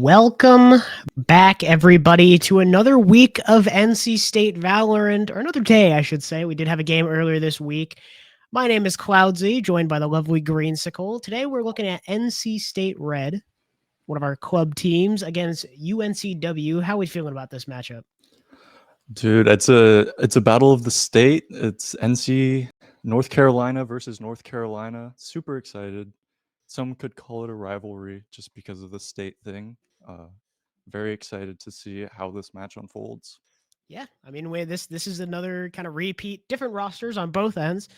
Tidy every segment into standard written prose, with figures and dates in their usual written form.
Welcome back, everybody, to another week of NC State Valorant, or another day, I should say. We did have a game earlier this week. My name is Cloudsy, joined by the lovely Greensicle. Today, we're looking at NC State Red, one of our club teams, against UNCW. How are we feeling about this matchup? Dude, it's a battle of the state. It's NC North Carolina versus North Carolina. Super excited. Some could call it a rivalry just because of the state thing. Very excited to see how this match unfolds. Yeah, I mean, this is another kind of repeat, different rosters on both ends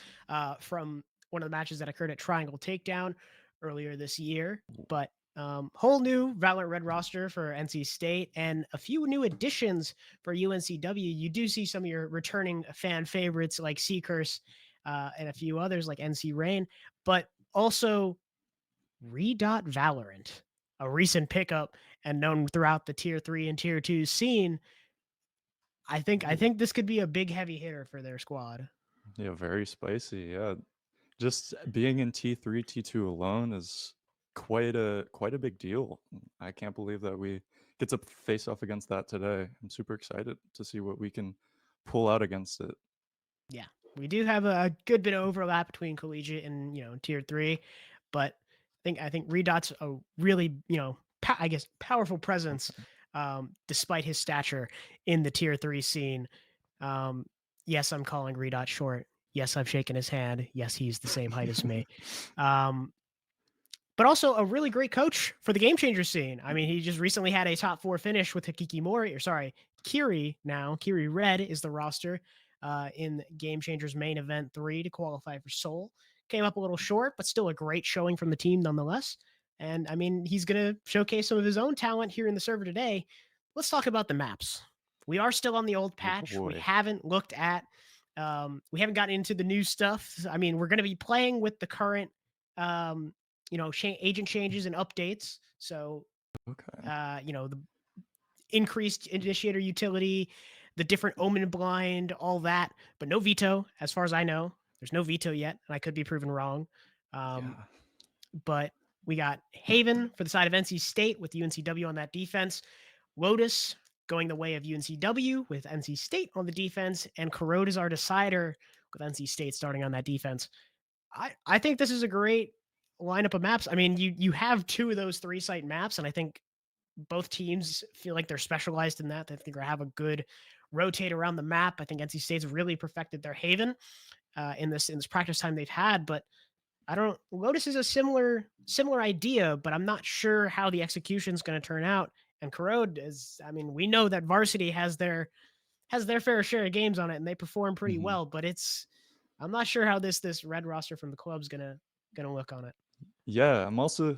from one of the matches that occurred at Triangle Takedown earlier this year. But whole new Valorant Red roster for NC State and a few new additions for UNCW. You do see some of your returning fan favorites like Seacurse and a few others like NC Rain, but also Redot Valorant, a recent pickup and known throughout the tier 3 and tier 2 scene. I think this could be a big heavy hitter for their squad. Yeah, very spicy. Yeah, just being in T3, T2 alone is quite a big deal. I can't believe that we get to face off against that today. I'm super excited to see what we can pull out against it. Yeah, we do have a good bit of overlap between collegiate and tier 3, but I think Redot's a really I guess powerful presence, despite his stature in the tier 3 scene. Um, yes, I'm calling Redot short. Yes, I've shaken his hand. Yes, he's the same height as me. Um, but also a really great coach for the game changer scene. I mean, he just recently had a top 4 finish with Hikikimori, or sorry, Kiri now. Kiri Red is the roster in Game Changers main event 3 to qualify for Seoul. Came up a little short, but still a great showing from the team nonetheless. And I mean, he's going to showcase some of his own talent here in the server today. Let's talk about the maps. We are still on the old Oh patch. We boy. haven't looked at, we haven't gotten into the new stuff. I mean, we're going to be playing with the current agent changes and updates. So, Okay. the increased initiator utility, the different omen blind, all that, but no veto, as far as I know. There's no veto yet, and I could be proven wrong. Um, Yeah. but we got Haven for the side of NC State with UNCW on that defense. Lotus going the way of UNCW with NC State on the defense, and Corrode is our decider with NC State starting on that defense. I think this is a great lineup of maps. I mean, you have 2 of those 3 site maps, and I think both teams feel like they're specialized in that. They think they have a good rotate around the map. I think NC State's really perfected their Haven in this practice time they've had, but I don't. Lotus is a similar idea, but I'm not sure how the execution is going to turn out. And Corrode is. I mean, we know that Varsity has their fair share of games on it, and they perform pretty Mhm. well. But I'm not sure how this red roster from the club's gonna look on it. Yeah, I'm also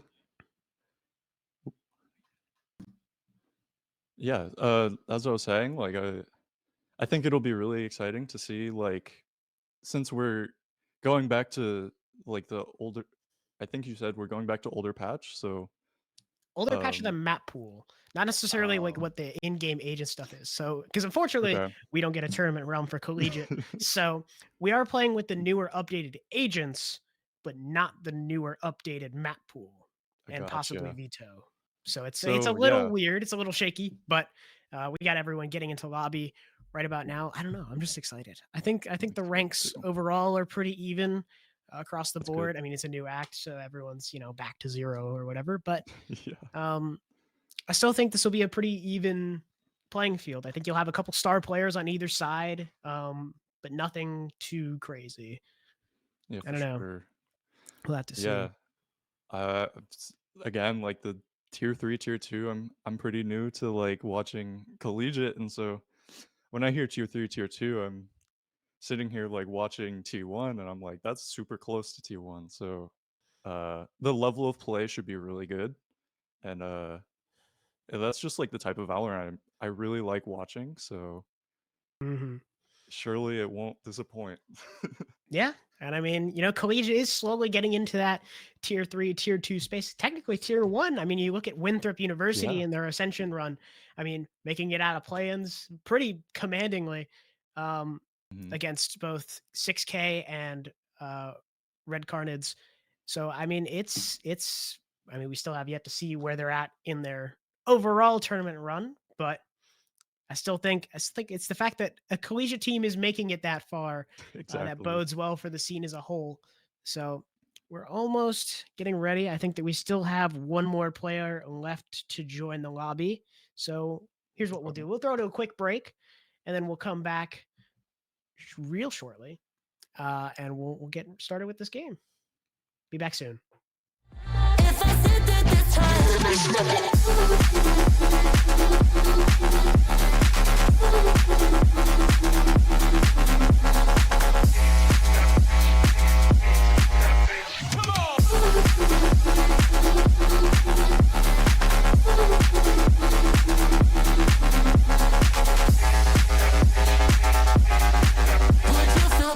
yeah, as I was saying, like I think it'll be really exciting to see like since we're going back to like the older I think you said we're going back to older patch, so Older patch of the um map pool, not necessarily like oh, what the in-game agent stuff is. So, because unfortunately okay. we don't get a tournament realm for collegiate, so we are playing with the newer updated agents, but not the newer updated map pool I and possibly gotcha. veto. So it's a So little yeah, weird. It's a little shaky, but we got everyone getting into lobby right about now. I don't know. I'm just excited. I think the I'm excited ranks too. overall are pretty even across the That's good. board. I mean, it's a new act, so everyone's back to 0 or whatever. But Yeah, um, I still think this will be a pretty even playing field. I think you'll have a couple star players on either side, but nothing too crazy. yeah, I for don't know. sure. We'll have to see. Yeah. Again, like the tier 3, tier 2, I'm pretty new to like watching collegiate, and so when I hear tier 3, tier 2, I'm sitting here like watching T1 and I'm like that's super close to T1. So the level of play should be really good. And that's just like the type of Valorant I really like watching, so Hmm. surely it won't disappoint. Yeah. And I mean, collegiate is slowly getting into that tier 3, tier 2 space. Technically, tier 1. I mean, you look at Winthrop University Yeah. and their ascension run. I mean, making it out of play-ins pretty commandingly um, Mhm. against both 6K and Red Carnage. So, I mean, it's. I mean, we still have yet to see where they're at in their overall tournament run, but I still think it's the fact that a collegiate team is making it that far that Exactly. bodes well for the scene as a whole. So we're almost getting ready. I think that we still have one more player left to join the lobby. So here's what we'll Okay. do: we'll throw to a quick break, and then we'll come back real shortly, and we'll get started with this game. Be back soon. If I said that would you feel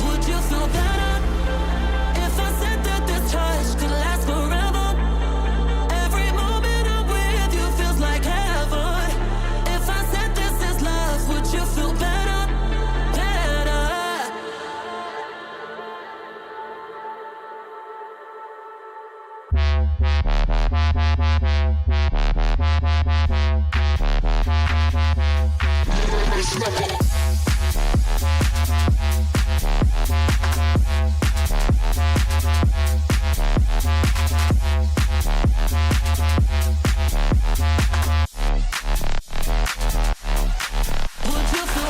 Would you feel better if I said that this touch could last forever? Every moment I'm with you feels like heaven. If I said this is love, would you feel better? Better. Would you feel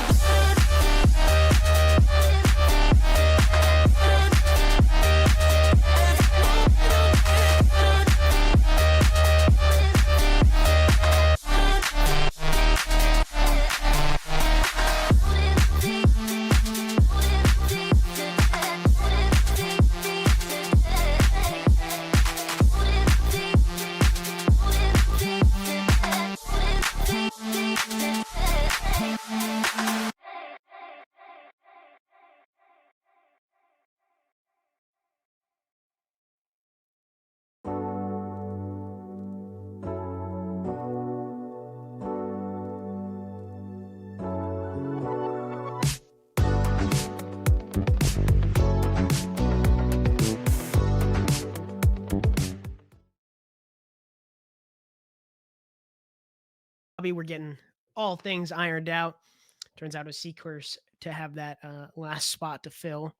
We're getting all things ironed out. Turns out a Seekers to have that last spot to fill.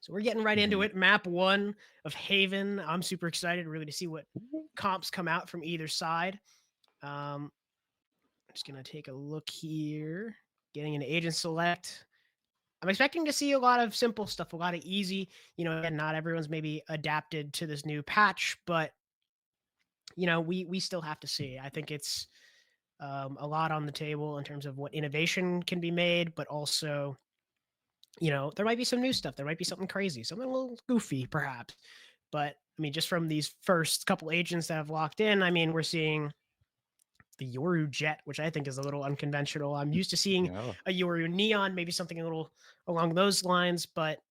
So we're getting right into Mhm. it. Map one of Haven. I'm super excited really to see what comps come out from either side. I'm just gonna take a look here. Getting an agent select. I'm expecting to see a lot of simple stuff, a lot of easy. Again, not everyone's maybe adapted to this new patch, but we still have to see. I think it's a lot on the table in terms of what innovation can be made, but also, there might be some new stuff. There might be something crazy, something a little goofy, perhaps. But I mean, just from these first couple agents that have locked in, I mean, we're seeing the Yoru Jet, which I think is a little unconventional. I'm used to seeing Yeah. a Yoru Neon, maybe something a little along those lines, but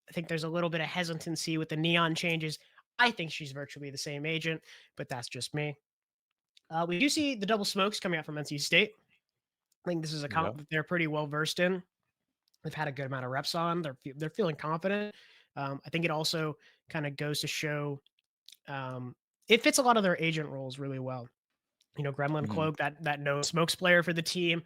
I think there's a little bit of hesitancy with the Neon changes. I think she's virtually the same agent, but that's just me. We do see the double smokes coming out from NC State. I think this is a Yeah. comp that they're pretty well versed in. They've had a good amount of reps on. They're feeling confident. I think it also kind of goes to show um, it fits a lot of their agent roles really well. Gremlin Mhm. Cloak, that no smokes player for the team.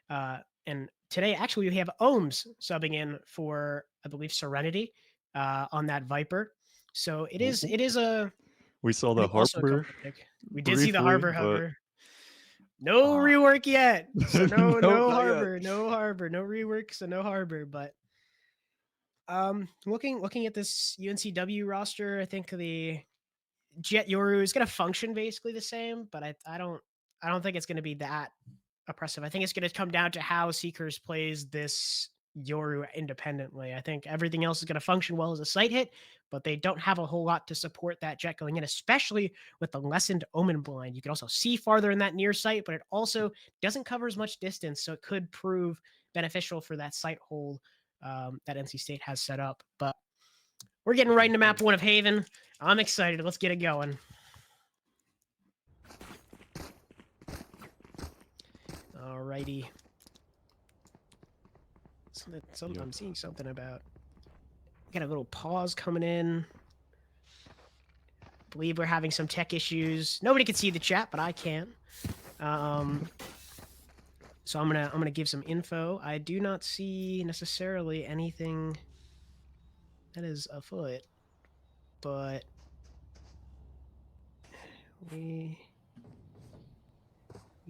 And today, actually, we have Ohms subbing in for, I believe, Serenity on that Viper. So it is Ooh. it is a We saw I the think also a Harbor comfort pick. We did see the briefly, Harbor but hover. No ah, rework yet. So no no, no not yet. Harbor, no Harbor, no rework, so no Harbor. But looking at this UNCW roster, I think the Jet Yoru is going to function basically the same, but I don't think it's going to be that oppressive. I think it's going to come down to how Seekers plays this Yoru independently. I think everything else is going to function well as a sight hit, but they don't have a whole lot to support that jet going in, especially with the lessened Omen blind. You can also see farther in that near sight, but it also doesn't cover as much distance, so it could prove beneficial for that sight hold that NC State has set up. But we're getting right into map 1 of Haven. I'm excited. Let's get it going. Alrighty. I'm seeing something about. Got a little pause coming in. Believe we're having some tech issues. Nobody can see the chat, but I can. So I'm gonna give some info. I do not see necessarily anything that is afoot, but we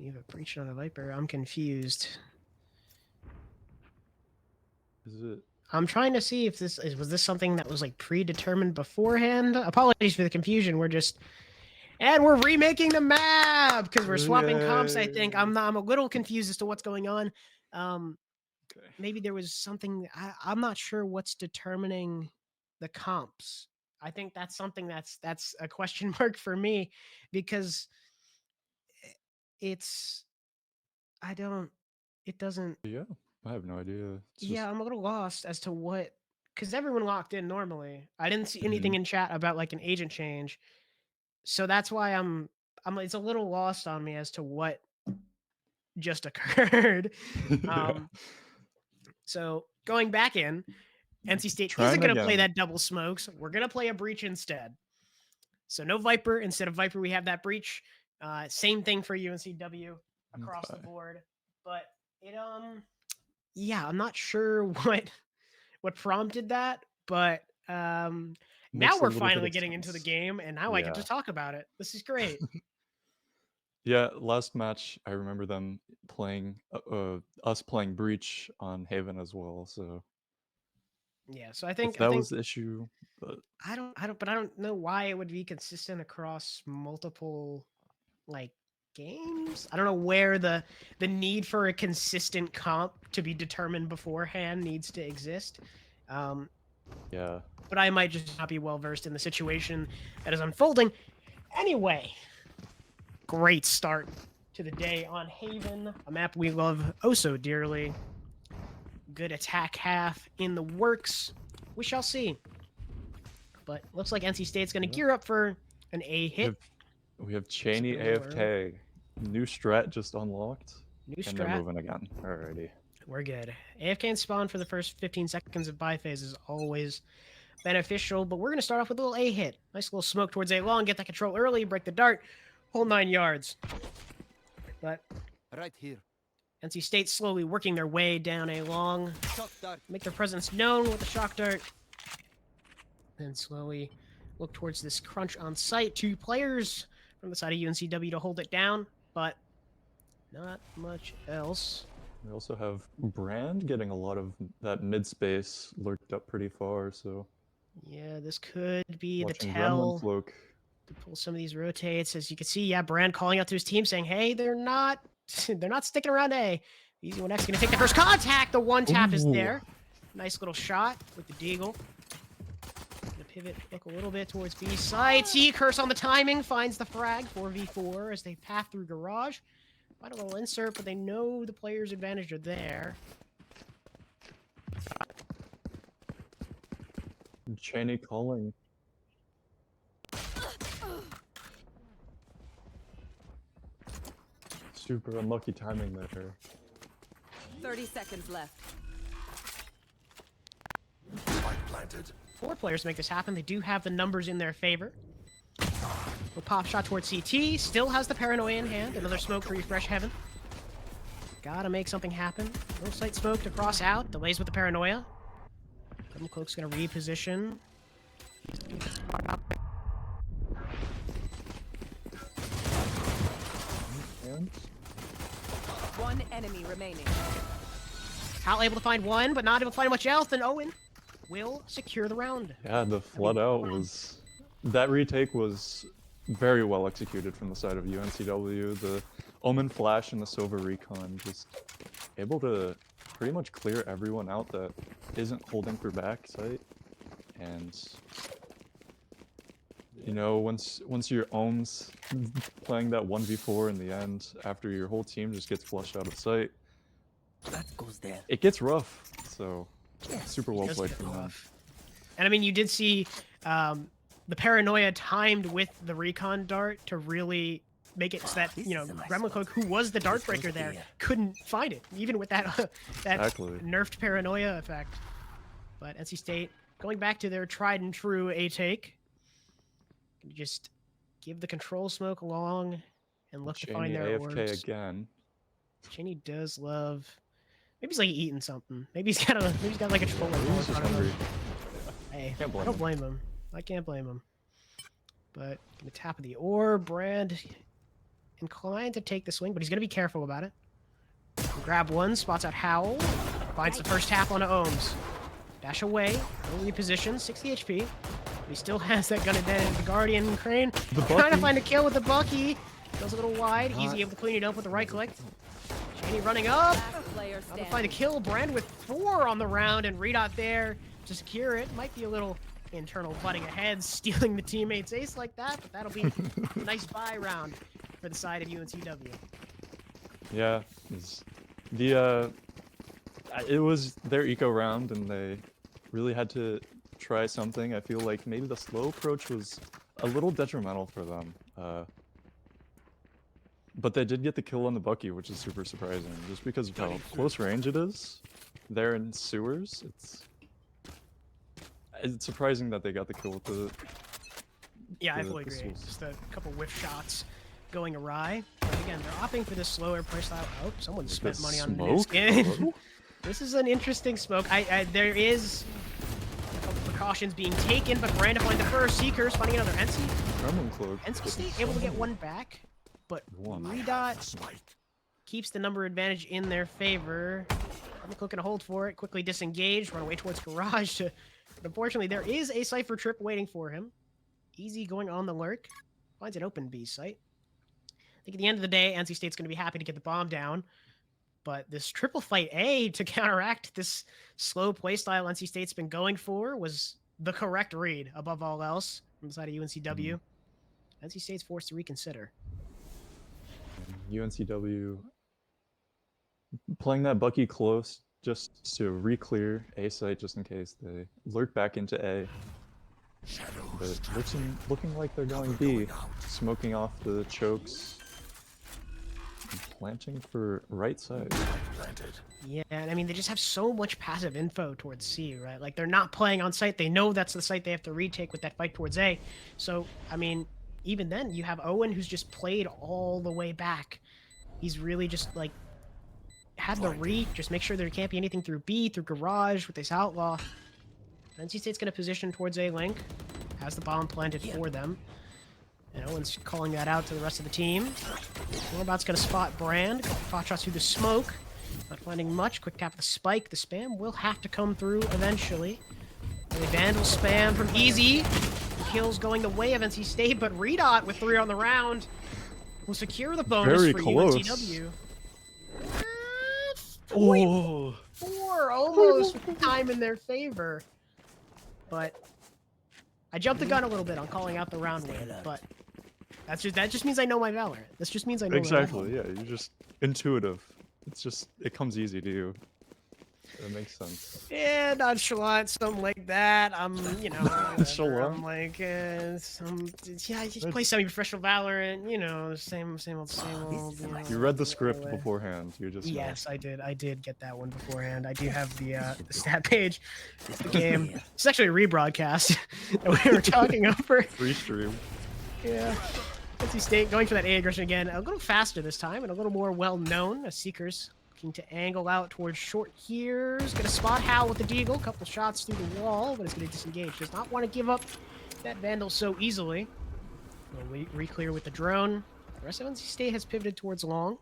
have a breach on the Viper. I'm confused. Is it? I'm trying to see if was this something that was like predetermined beforehand. Apologies for the confusion. We're remaking the map because we're swapping comps. I think I'm a little confused as to what's going on. Okay. Maybe there was something. I'm not sure what's determining the comps. I think that's something that's a question mark for me because it doesn't. Yeah, I have no idea. It's Yeah, just... I'm a little lost as to what, because everyone locked in normally. I didn't see anything in chat about like an agent change, so that's why I'm. It's a little lost on me as to what just occurred. Yeah. So going back in, NC State Trying isn't going to play again. that double smokes. We're going to play a breach instead. So no Viper. Instead of Viper, we have that breach. Same thing for UNCW across the board. But it yeah, I'm not sure what prompted that, but now Makes a we're little bit finally of getting into the sense. game, and now I get to Yeah. talk about it. This is great. Yeah, last match I remember them playing us playing Breach on Haven as well. So Yeah, so I if think that was the issue, but I don't know why it would be consistent across multiple like games. I don't know where the need for a consistent comp to be determined beforehand needs to exist. yeah. But I might just not be well versed in the situation that is unfolding. Anyway, great start to the day on Haven, a map we love oh so dearly. Good attack half in the works. We shall see. But looks like NC State's going to gear up for an A hit. We have Cheney Something AFK. New strat just unlocked. New And they're strat. moving again. Alrighty. We're good. AFK and spawn for the first 15 seconds of buy phase is always beneficial, but we're going to start off with a little A hit. Nice little smoke towards A long, get that control early, break the dart, hold 9 yards. But right here. NC State slowly working their way down A long, make their presence known with the shock dart, then slowly look towards this crunch on site. 2 players from the side of UNCW to hold it down, but not much else. We also have Brand getting a lot of that mid space lurked up pretty far, so yeah, this could be the watching tell Gremlin Cloak. to pull some of these rotates. As you can see, yeah, Brand calling out to his team saying, hey, they're not sticking around A. Easy One X gonna take the first contact. The one tap is there. Nice little shot with the deagle. Gonna pivot, look a little bit towards B side. See, curse on the timing, finds the frag 4v4 as they path through garage. Quite a little insert, but they know the player's advantage are there. Cheney calling. Super unlucky timing there. 30 seconds left. Planted. 4 players make this happen. They do have the numbers in their favor. A pop shot towards CT. Still has the paranoia in hand. Another smoke to refresh Heaven. Gotta make something happen. No sight smoked across out. Delays with the paranoia. Cloak's gonna reposition. One enemy remaining. Hal able to find one, but not able to find much else. And Owen will secure the round. Yeah, the flood out was... That retake was very well executed from the side of UNCW. The Omen Flash and the Silver Recon just able to pretty much clear everyone out that isn't holding for backside. And you know, once your ohms playing that 1v4 in the end, after your whole team just gets flushed out of sight, That goes there. it gets rough. So super well does played get from them. rough. And I mean, you did see the paranoia timed with the recon dart to really make it so that, you know, Gremlin Cloak, who was the dart breaker there, couldn't find it, even with that that Exactly. nerfed paranoia effect. But NC State going back to their tried and true A take. Just give the control smoke along and look to find Cheney their AFK orbs. again. Cheney does love. Maybe he's like eating something. Maybe he's got like a Chipotle. Maybe bowl he's in just front of him. hungry. Hey, Can't blame I don't him. blame him. I can't blame him. But the tap of the orb, Brand inclined to take the swing, but he's gonna be careful about it. Grab one, spots out Howl, finds the first tap onto Ohms. Dash away, no reposition, 60 HP. But he still has that gun advantage. The Guardian Crane trying to Bucky. find a kill with the Bucky. Goes a little wide, easy able to clean it up with the right click. Cheney running up. Last player Trying to standing. find a kill. Brand with 4 on the round and Redot there to secure it. Might be a little internal butting ahead, stealing the teammate's ace like that, but that'll be a nice buy round for the side of UNCW. Yeah, it was their eco round, and they really had to try something. I feel like maybe the slow approach was a little detrimental for them. But they did get the kill on the Bucky, which is super surprising, just because of how close range it is. They're in sewers. It's surprising that they got the kill with the. Yeah, I the fully agree. pistols. Just a couple whiff shots going awry. But again, they're opting for this slower playstyle. Oh, someone spent money on the new smoke? skin. Hello? This is an interesting smoke. There is a couple precautions being taken, but Brand to find the first. Seekers finding another. Gremlin Cloak. NC State able to get one back, but One. Redot keeps the number advantage in their favor. Gremlin Cloak gonna hold for it, quickly disengage, run away towards Garage. But unfortunately, there is a Cypher trip waiting for him. Easy going on the lurk. Finds an open B site. I think at the end of the day, NC State's going to be happy to get the bomb down. But this triple fight A to counteract this slow playstyle NC State's been going for was the correct read above all else from the side of UNCW. NC State's forced to reconsider. UNCW playing that Bucky close just to re-clear A site just in case they lurk back into A. But looking like they're going B, smoking off the chokes, and planting for right side. Yeah, and I mean, they just have so much passive info towards C, right? Like, they're not playing on site. They know that's the site they have to retake with that fight towards A. So, I mean, even then, you have Owen, who's just played all the way back. He's really just, like, had the read, just make sure there can't be anything through B, through Garage with this Outlaw. NC State's going to position towards A-Link, has the bomb planted for them. And Owen's calling that out to the rest of the team. Warbout's going to spot Brand, pot shots through the smoke. Not finding much. Quick tap the spike. The spam will have to come through eventually. The Vandal spam from Easy. The kills going the way of NC State, but Redot with 3 on the round will secure the bonus Very for close. UNCW. Oh, 4 almost with time in their favor. But I jumped the gun a little bit on calling out the round win, but that just means I know my Valorant. This just means I know my exactly. Yeah, you're just intuitive. It comes easy to you. That makes sense. Yeah, nonchalant, something like that. I'm, you know, whatever. Nonchalant? I'm like, yeah, I just play semi-professional Valorant, you know, same old. You know, You read the script whatever. beforehand. You just know. Yes, I did get that one beforehand. I do have the stat page of the game. It's actually a rebroadcast that we were talking over. Free stream. Yeah. NC State going for that A aggression again, a little faster this time and a little more well-known. Seekers looking to angle out towards short here. He's going to spot Hal with the Deagle. Couple shots through the wall, but it's going to disengage. Does not want to give up that Vandal so easily. Re-clear with the drone. The rest of NC State has pivoted towards long.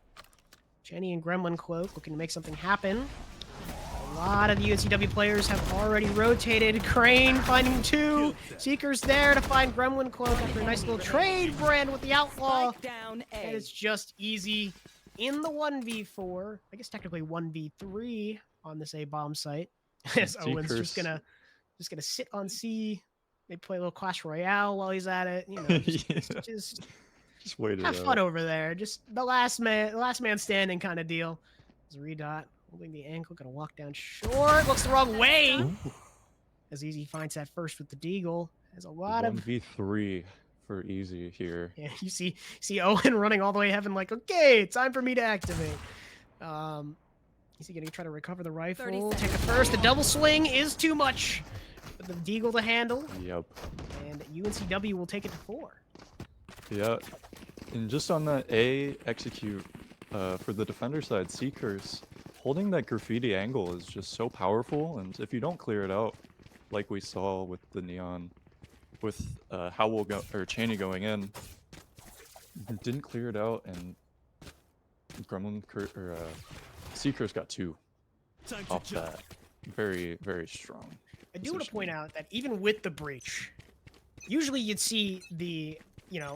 Jenny and Gremlin Cloak looking to make something happen. A lot of the UNCW players have already rotated. Crane finding 2. Seekers there to find Gremlin Cloak after a nice little trade. Brand with the Outlaw. Spike down And A. it's just easy in the 1v4. I guess technically 1v3. on this A bomb site. As Owen's just Seekers. gonna sit on C, maybe play a little Clash Royale while he's at it. You know, Yeah. just Just wait it have fun out. over there. Just the last man standing kind of deal. As Redot holding the ankle, gonna walk down short. Looks the wrong way. Ooh, As Easy finds that first with the Deagle. Has a lot of 1v3 for Easy here. yeah. You see Owen running all the way heaven like, okay, time for me to activate. Is he gonna try to recover the rifle? 30 Take seconds it first. The double swing is too much for the Deagle to handle, Yep. and UNCW will take it to 4. Yeah. And just on that A execute for the defender side, Seekers, holding that graffiti angle is just so powerful. And if you don't clear it out, like we saw with the Neon, with Howell or Cheney going in, didn't clear it out, and Seekers got 2 off that. Very, very strong. I do want to point positioning. out that even with the breach, usually you'd see the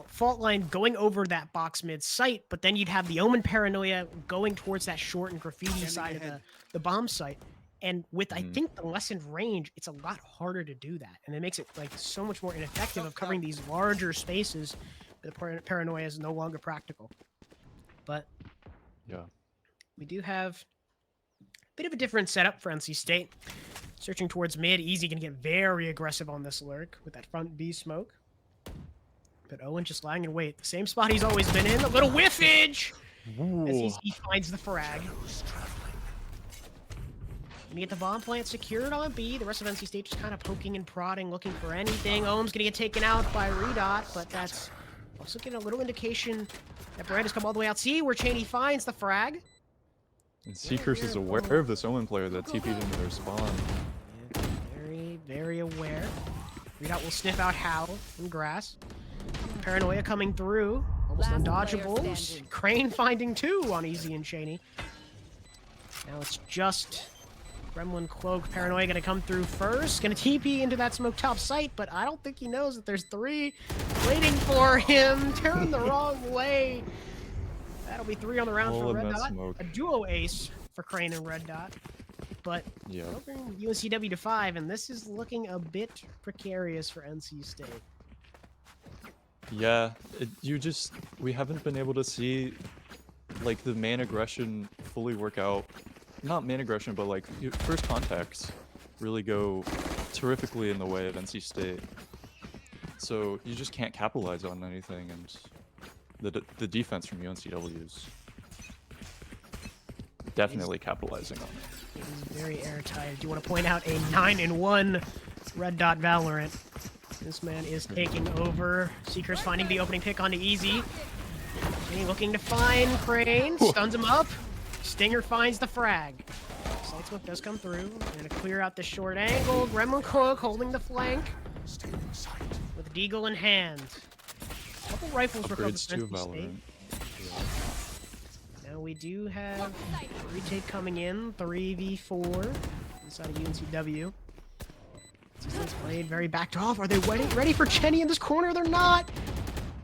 fault line going over that box mid site, but then you'd have the Omen Paranoia going towards that short and graffiti side of the bomb site. And with I think the lessened range, it's a lot harder to do that, and it makes it like so much more ineffective of covering these larger spaces. The Paranoia is no longer practical. But Yeah. we do have a bit of a different setup for NC State. Searching towards mid, Easy can get very aggressive on this lurk with that front B smoke. But Owen just lying in wait. The same spot he's always been in. A little whiffage! As he finds the frag. Gonna get the bomb plant secured on B. The rest of NC State just kind of poking and prodding, looking for anything. Ohm's gonna get taken out by Redot, but that's also getting a little indication that Brand has come all the way out C, where Cheney finds the frag. And Seekers is aware of this Omen player that TP'd into their spawn. Yeah, very, very aware. Redot will sniff out Howl from grass. Paranoia coming through. Almost Last player undodgeable. standing. Crane finding 2 on Easy and Cheney. Now it's just Gremlin Cloak. Paranoia gonna come through first. Gonna TP into that smoke top site, but I don't think he knows that there's 3 waiting for him. Turn the wrong way. That'll be 3 on the round All for in Red that Dot. smoke. A duo ace for Crane and Red Dot. But Yeah. bring UNCW to 5, and this is looking a bit precarious for NC State. Yeah, we haven't been able to see like the main aggression fully work out. Not main aggression, but like first contacts really go terrifically in the way of NC State. So you just can't capitalize on anything, and the defense from UNCW is definitely capitalizing on it. It is very airtight. I do want to point out a 9-1 Red Dot Valorant. This man is taking over. Seekers finding the opening pick onto Easy. Cheney looking to find Crane. Stuns him up. Stinger finds the frag. Side smoke does come through. Gonna clear out the short angle. Gremlin Cook holding the flank. With Deagle in hand. A couple rifles recovered Upgrades for to NC State. Valorant. Now we do have retake coming in, 3v4 inside of UNCW. It's played very backed off. Are they ready for Cheney in this corner? They're not.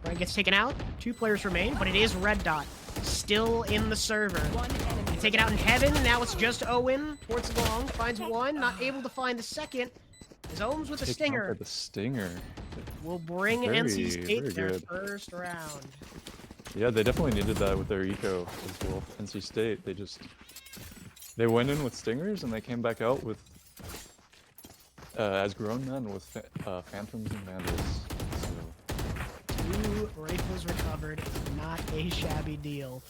Brian gets taken out. 2 players remain, but it is Red Dot still in the server. One enemy. Taken out in heaven. Now it's just Owen towards long. Finds one, not able to find the second. As Ohms with the Taken out stinger by the stinger. will bring Very, NC State very their good. first round. Yeah, they definitely needed that with their eco as well. NC State, they went in with stingers and they came back out with as grown men with phantoms and vandals. So 2 rifles recovered. Not a shabby deal.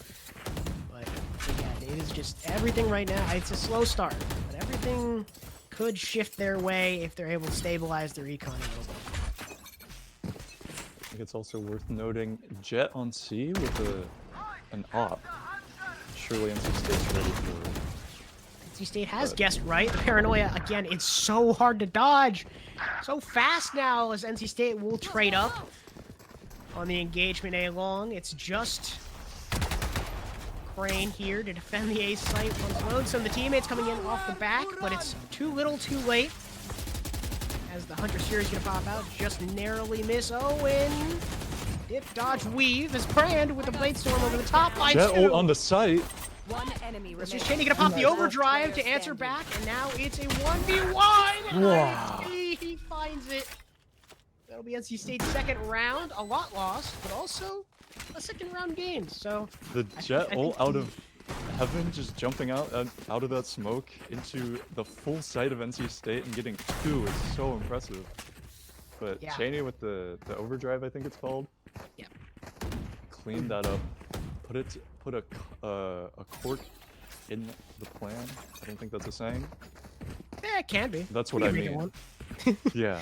But again, it is just everything right now. It's a slow start, but everything could shift their way if they're able to stabilize their econ a little bit. I think it's also worth noting Jet on C with an op. Surely NC State's ready for it. NC State has guessed right. The Paranoia, again, it's so hard to dodge. So fast now as NC State will trade up on the engagement A long. It's just Crane here to defend the A site once load. Some of the teammates coming in off the back, but it's too little too late. As the Hunter series gonna pop out, just narrowly miss Owen. Dip, dodge, weave as Brand with the Blade Storm over the top. Jet ult on the site. One enemy That's remaining. just Cheney gonna pop the Last overdrive to player answer standing. back, and now it's a 1v1! Wow. ISP, he finds it. That'll be NC State's second round. A lot lost, but also a second round gained. So The I jet think ult out of heaven, just jumping out of that smoke into the full sight of NC State and getting 2 is so impressive. But Yeah. Cheney with the overdrive, I think it's called. Yeah. Cleaned that up. Put a cork in the plan. I don't think that's a saying. it can be. That's We what I can make it mean. one. Yeah.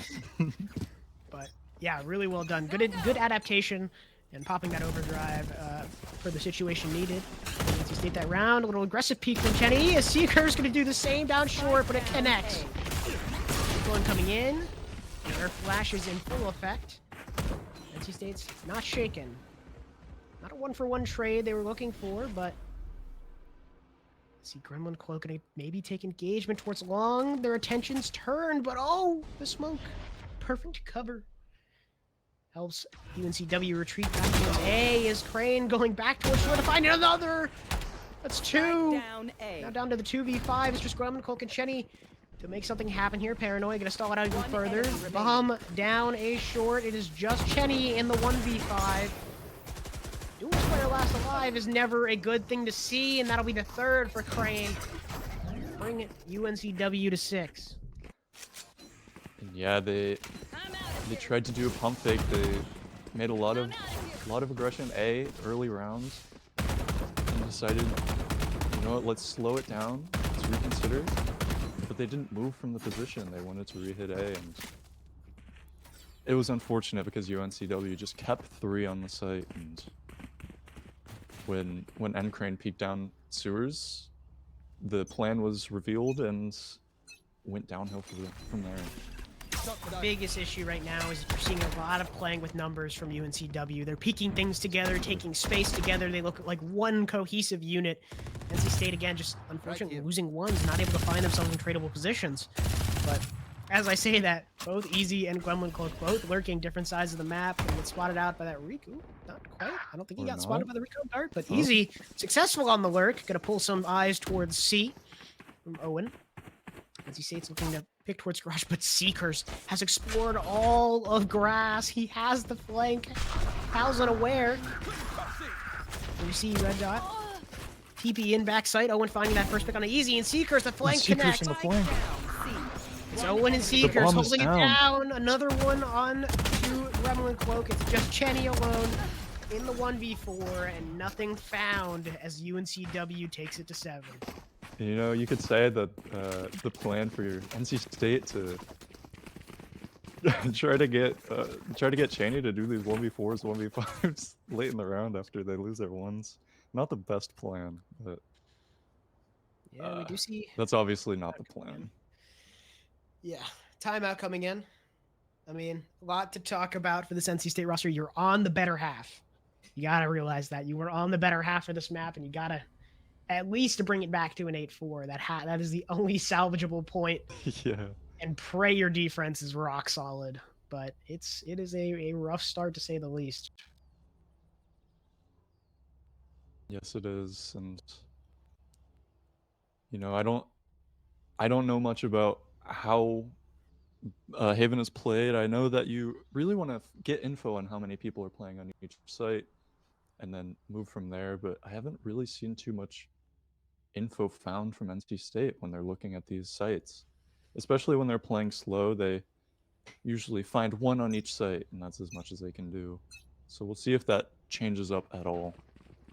But yeah, really well done. Good adaptation and popping that overdrive for the situation needed. NC State that round. A little aggressive peek from Cheney. A Seeker's going to do the same down short, but it connects. One coming in. Their flash is in full effect. NC State's not shaken. Not a one-for-one trade they were looking for, but see Gremlin Cloak gonna maybe take engagement towards long. Their attention's turned, but oh, the smoke. Perfect cover. Helps UNCW retreat back towards A. Is Crane going back towards shore to find another? That's 2. Down A. Now down to the 2v5. It's just Gremlin Cloak and Cheney to make something happen here. Paranoia gonna stall it out even One further. enemy remaining. Bomb down A short. It is just Cheney in the 1v5. Duelist player last alive is never a good thing to see, and that'll be the 3rd for Crane. Bring it UNCW to 6. And yeah, they tried to do a pump fake. They made a lot of aggression A early rounds and decided, you know what, let's slow it down, let's reconsider. But they didn't move from the position. They wanted to re-hit A, and it was unfortunate because UNCW just kept 3 on the site, and when N-Crane peeked down sewers, the plan was revealed and went downhill from there. The biggest issue right now is you're seeing a lot of playing with numbers from UNCW. They're peeking things together, taking space together. They look like one cohesive unit. NC State, again, just unfortunately losing ones, not able to find themselves in tradable positions. But as I say that, both Easy and Gremlin Cloak both lurking different sides of the map and get spotted out by that Riku. Not quite. I don't think he Or got spotted by not. the Riku dart, but Easy successful on the lurk. Gonna pull some eyes towards C from Owen. NC State's looking to pick towards garage, but Seekers has explored all of grass. He has the flank. Hal's unaware. You see red dot. TP in backside. Owen finding that first pick on the Easy, and Seekers the flank Seekers connects. in the flank. It's Owen and Seekers bomb is holding it down. down. Another one on to Gremlin Cloak. It's just Cheney alone in the 1v4, and nothing found as UNCW takes it to 7. You know, you could say that the plan for your NC State to try to get Cheney to do these 1v4s, 1v5s late in the round after they lose their ones. Not the best plan, but Yeah, we do see. that's obviously not the plan. Yeah, timeout coming in. I mean, a lot to talk about for this NC State roster. You're on the better half. You gotta realize that you were on the better half of this map, and you gotta at least to bring it back to an 8-4. That is the only salvageable point. Yeah. And pray your defense is rock solid. But it is a rough start to say the least. Yes, it is, and you know, I don't know much about how Haven is played. I know that you really want to get info on how many people are playing on each site, and then move from there. But I haven't really seen too much info found from NC State when they're looking at these sites, especially when they're playing slow. They usually find one on each site, and that's as much as they can do. So we'll see if that changes up at all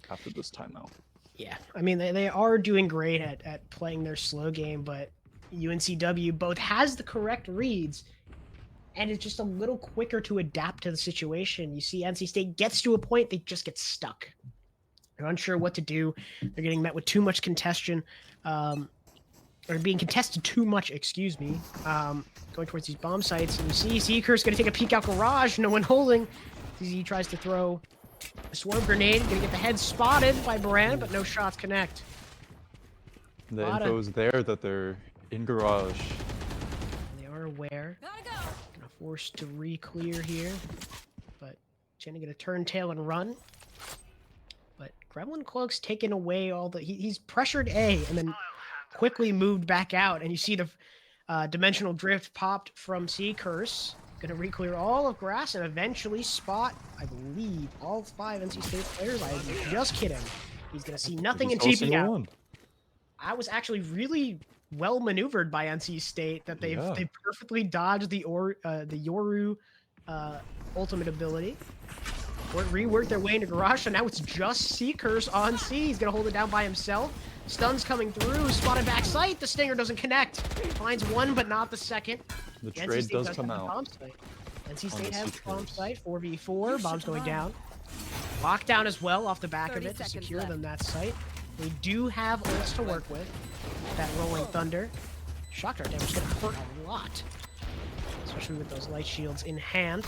after this timeout. Yeah, I mean, they are doing great at playing their slow game, but UNCW both has the correct reads and it's just a little quicker to adapt to the situation. You see NC State gets to a point, they just get stuck. They're unsure what to do. They're getting met with too much contention, or being contested too much, excuse me, going towards these bomb sites. And you see Seeker's going to take a peek out garage, no one holding. He tries to throw a swarm grenade, going to get the head spotted by Baran, but no shots connect. The info is there that they're in garage. They are aware. Gonna force to re-clear here, but Jenny gonna turn tail and run. But Gremlin Cloak's taken away all the. He's pressured A and then quickly moved back out, and you see the dimensional drift popped from Sea Curse. Gonna re-clear all of grass and eventually spot, I believe, all 5 NC State players. I'm just kidding. He's gonna see nothing in TP out. One. I was actually really well maneuvered by NC State that they perfectly dodged the Yoru ultimate ability. Reworked their way into garage, so now it's just Seekers on C. He's gonna hold it down by himself. Stuns coming through, spotted back sight. The stinger doesn't connect. Finds one, but not the second. The trade does come out. NC State has bomb site, 4v4. Bombs going down. Lockdown as well off the back of it to secure them that site. We do have ults to work with. That rolling thunder. Shock dart damage is gonna hurt a lot, especially with those light shields in hand.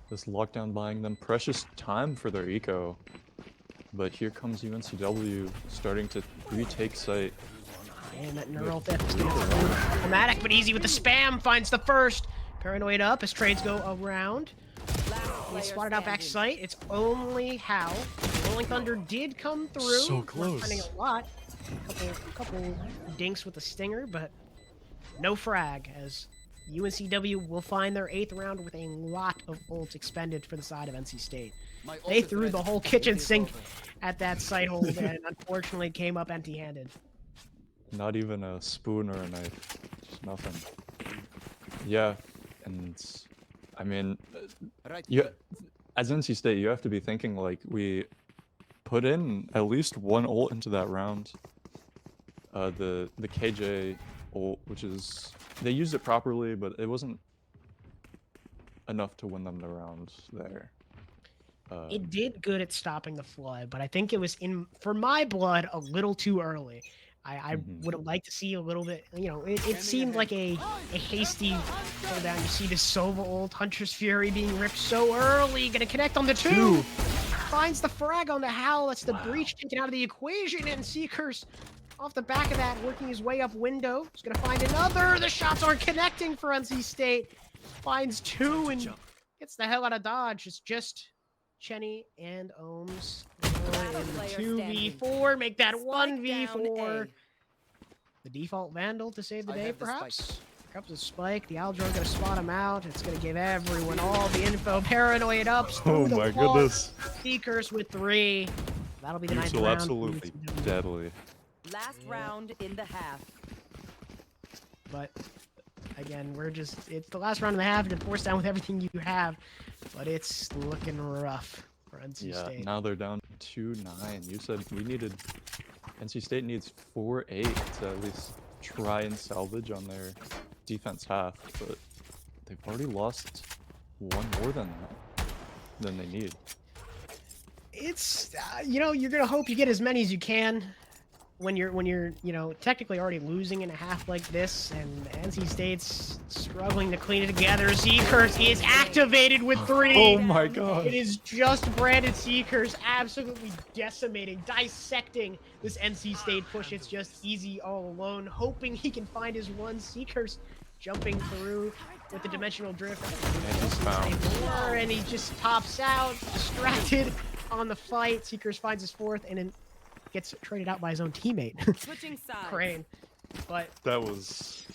This lockdown buying them precious time for their eco. But here comes UNCW starting to retake site. And that neural theft is gonna be dramatic but easy with the spam. Finds the first. Paranoid up as trades go around. He's spotted out back sight. It's only Hal. Rolling Thunder did come through. So close. Finding a lot. A couple dinks with the stinger, but no frag as UNCW will find their 8th round with a lot of ults expended for the side of NC State. They threw the whole kitchen sink at that site hold and unfortunately came up empty-handed. Not even a spoon or a knife. Just nothing. Yeah, and I mean, as NC State, you have to be thinking like we put in at least one ult into that round. The KJ ult, which is they used it properly, but it wasn't enough to win them the round there. It did good at stopping the flood, but I think it was for my blood a little too early. I would have liked to see a little bit, it seemed like a hasty pull down. You see this Sova ult, Huntress Fury being ripped so early, gonna connect on the 2. Finds the frag on the Howl, that's the breach taken out of the equation, and Seekers off the back of that, working his way up window. He's gonna find another, the shots aren't connecting for NC State. Finds 2 and gets the hell out of dodge. It's just Chenny and Ohms. 2v4, make that 1v4. The default Vandal to save the day, perhaps. Here comes the spike. The Aldro gonna spot him out. It's gonna give everyone all the info. Paranoid ups. Oh my goodness. Seekers with 3. That'll be the 9th round. Absolutely deadly. Last round in the half. But again, it's the last round and a half and force down with everything you have. But it's looking rough for NC State. Now they're down 2-9. You said NC State needs 4-8 to at least try and salvage on their defense half, but they've already lost one more than they need. It's you're gonna hope you get as many as you can when you're technically already losing in a half like this, and NC State's struggling to clean it together. Seekers is activated with 3. Oh my god. It is just branded Seekers absolutely decimating, dissecting this NC State push. It's just easy all alone, hoping he can find his one. Seekers jumping through with the dimensional drift. And he just pops out, distracted on the fight. Seekers finds his 4th and then gets traded out by his own teammate. Switching sides. Crane. But that was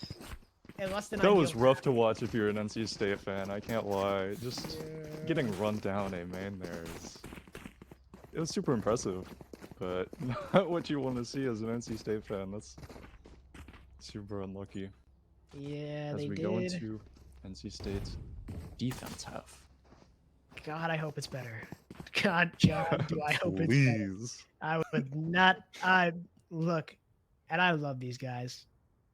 less than rough to watch if you're an NC State fan. I can't lie. Just getting run down a main there it was super impressive, but not what you want to see as an NC State fan. That's super unlucky. Yeah, as they we did. go into NC State's defense half. God, I hope it's better. God, John, do I hope it's better. I would not. Look, and I love these guys,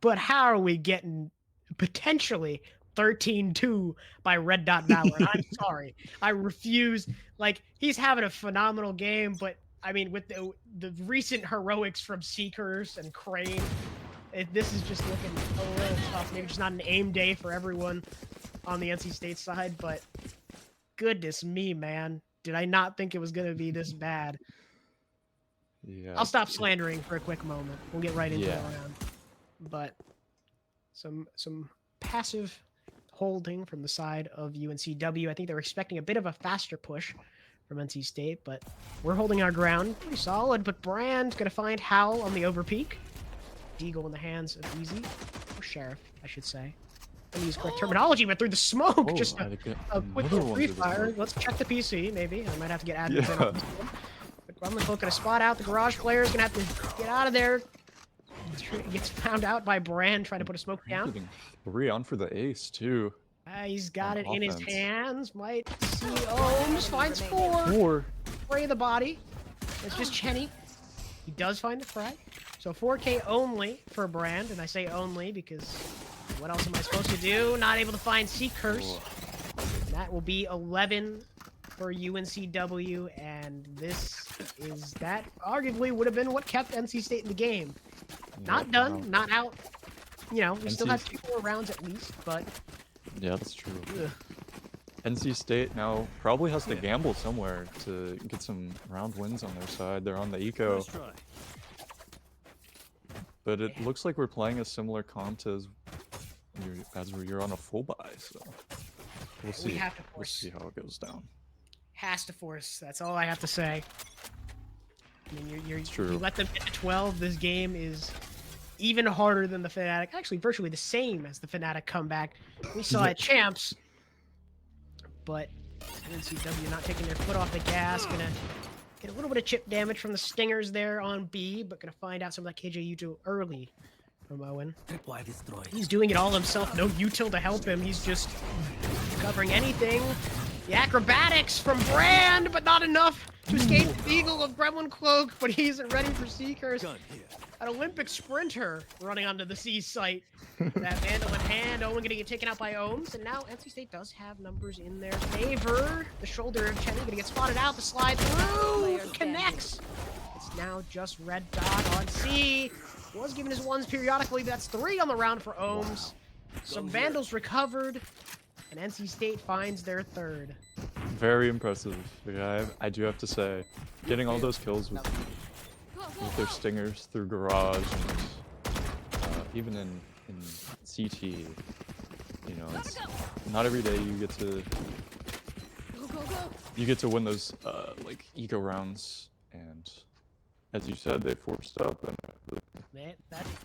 but how are we getting potentially 13-2 by Red Dot Valor? I'm sorry, I refuse. Like, he's having a phenomenal game, but I mean, with the recent heroics from Seekers and Crane, this is just looking a little tough. Maybe just not an aim day for everyone on the NC State side, but goodness me, man. Did I not think it was going to be this bad? Yeah. I'll stop slandering for a quick moment. We'll get right into the round. But some passive holding from the side of UNCW. I think they're expecting a bit of a faster push from NC State, but we're holding our ground pretty solid. But Brand's gonna find Howl on the overpeak. Deagle in the hands of Easy, or Sheriff, I should say. I use correct terminology, but through the smoke, Oh, just I get a quick another little one free through the fire. smoke. Let's check the PC, maybe. I might have to get admin Yeah. on this one. But Gremlin Cloak gonna spot out. The Garage player is gonna have to get out of there. Gets found out by Brand trying to put a smoke down. Getting 3 on for the ace too. He's got it On in his offense. hands. Might see Ohms. Finds 4. 4. Spray the body. It's just Chenny. He does find the frag. So 4K only for Brand, and I say only because what else am I supposed to do? Not able to find Sea Curse. And that will be 11 for UNCW, and that arguably would have been what kept NC State in the game. Not done, not out. You know, we still have 2 more rounds at least, but Yeah, that's true. ugh. NC State now probably has to gamble somewhere to get some round wins on their side. They're on the eco. But it looks like we're playing a similar comp to as you're on a full buy, so we'll see. have to We'll force. see how it goes down. Has to force. That's all I have to say. I mean, you true. let them get to 12. This game is even harder than the Fnatic. Actually, virtually the same as the Fnatic comeback we saw at Champs. But NCW not taking their foot off the gas. Gonna get a little bit of chip damage from the Stingers there on B, but gonna find out some of that KJ util early from Owen. Tripwire destroyed. He's doing it all himself. No util to help him. He's just covering anything. The acrobatics from Brand, but not enough to escape the Eagle of Gremlin Cloak, but he isn't ready for Seekers. Gun here. An Olympic sprinter running onto the C site. That Vandal in hand, Owen gonna get taken out by Ohms, and now NC State does have numbers in their favor. The shoulder of Chenny gonna get spotted out, the slide through, connects. It's now just red dot on C. Was given his ones periodically, but that's 3 on the round for Ohms. Some Vandals recovered, and NC State finds their 3rd. Very impressive. Yeah, I do have to say, getting all those kills with their stingers through garage and even in CT, you know, it's not every day you get to win those like eco rounds, and as you said, they forced up and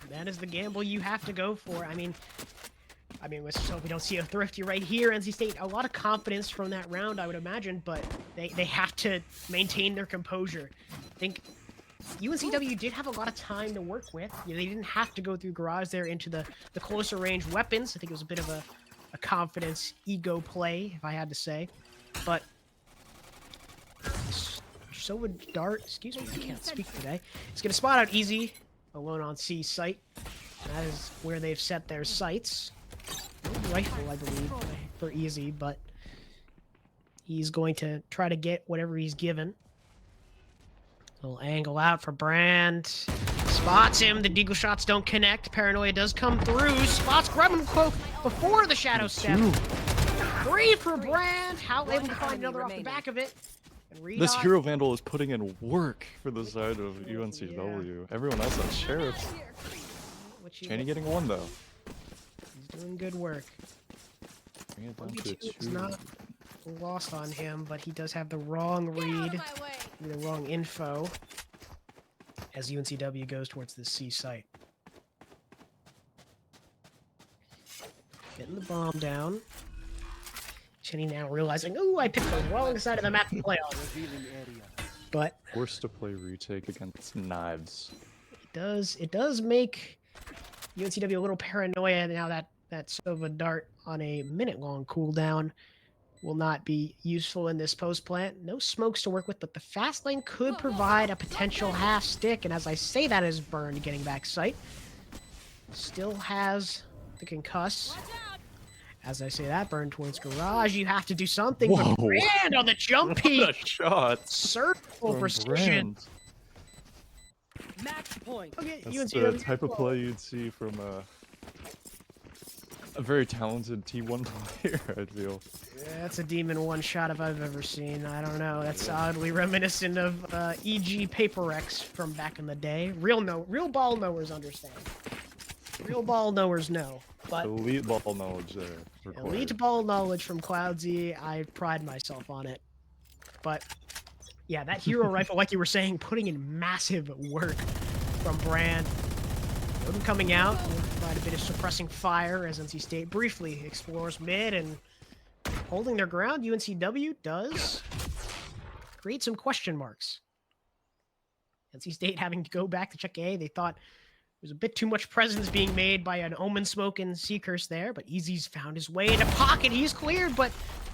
That is the gamble you have to go for. I mean, let's just hope we don't see a thrifty right here. NC State, a lot of confidence from that round, I would imagine, but they have to maintain their composure. I think UNCW did have a lot of time to work with. You know, they didn't have to go through garage there into the closer range weapons. I think it was a bit of a confidence ego play, if I had to say. But so would Dart. Excuse me, I can't speak today. It's gonna spot out Easy alone on C site. That is where they've set their sights. Rifle, I believe, for Easy, but he's going to try to get whatever he's given. Little angle out for Brand. Spots him. The deagle shots don't connect. Paranoia does come through. Spots Gremlin Cloak before the Shadow Step. 3 for Brand. How able to find another off the back of it. And this Redot- Hero Vandal is putting in work for the side of UNCW. Everyone else on Sheriffs. Which he- Cheney getting 1 though. He's doing good work. Bring it down to 1v2 is 2. not lost on him, but he does have the wrong read, the wrong info, as UNCW goes towards the C site. Getting the bomb down. Chenny now realizing, ooh, I picked the wrong side of the map to play on. But Forced to play retake against knives. it does make UNCW a little paranoia now that Sova Dart on a minute-long cooldown will not be useful in this post plant. No smokes to work with, but the fast lane could provide a potential half stick, and as I say that is Burned getting back sight. Still has the concuss. As I say that, Burn towards garage, you have to do something. Whoa. But Brand on the jump What peak! a shot! Circle from precision. Brand. Match point. Okay, That's the type of play you'd see from a very talented T1 player, I feel. Yeah, that's a Demon one shot if I've ever seen. I don't know. That's oddly reminiscent of EG Paper X from back in the day. Real ball knowers understand. Real ball knowers know. But Elite ball knowledge there. Required. elite ball knowledge from Cloudsy, I pride myself on it. But Yeah, that hero rifle, like you were saying, putting in massive work from Brand. Odin coming out will provide a bit of suppressing fire as NC State briefly explores mid, and holding their ground. UNCW does create some question marks. NC State having to go back to check A. They thought there's a bit too much presence being made by an Omen Smoke and Seekers there, but Easy's found his way into pocket. He's cleared, but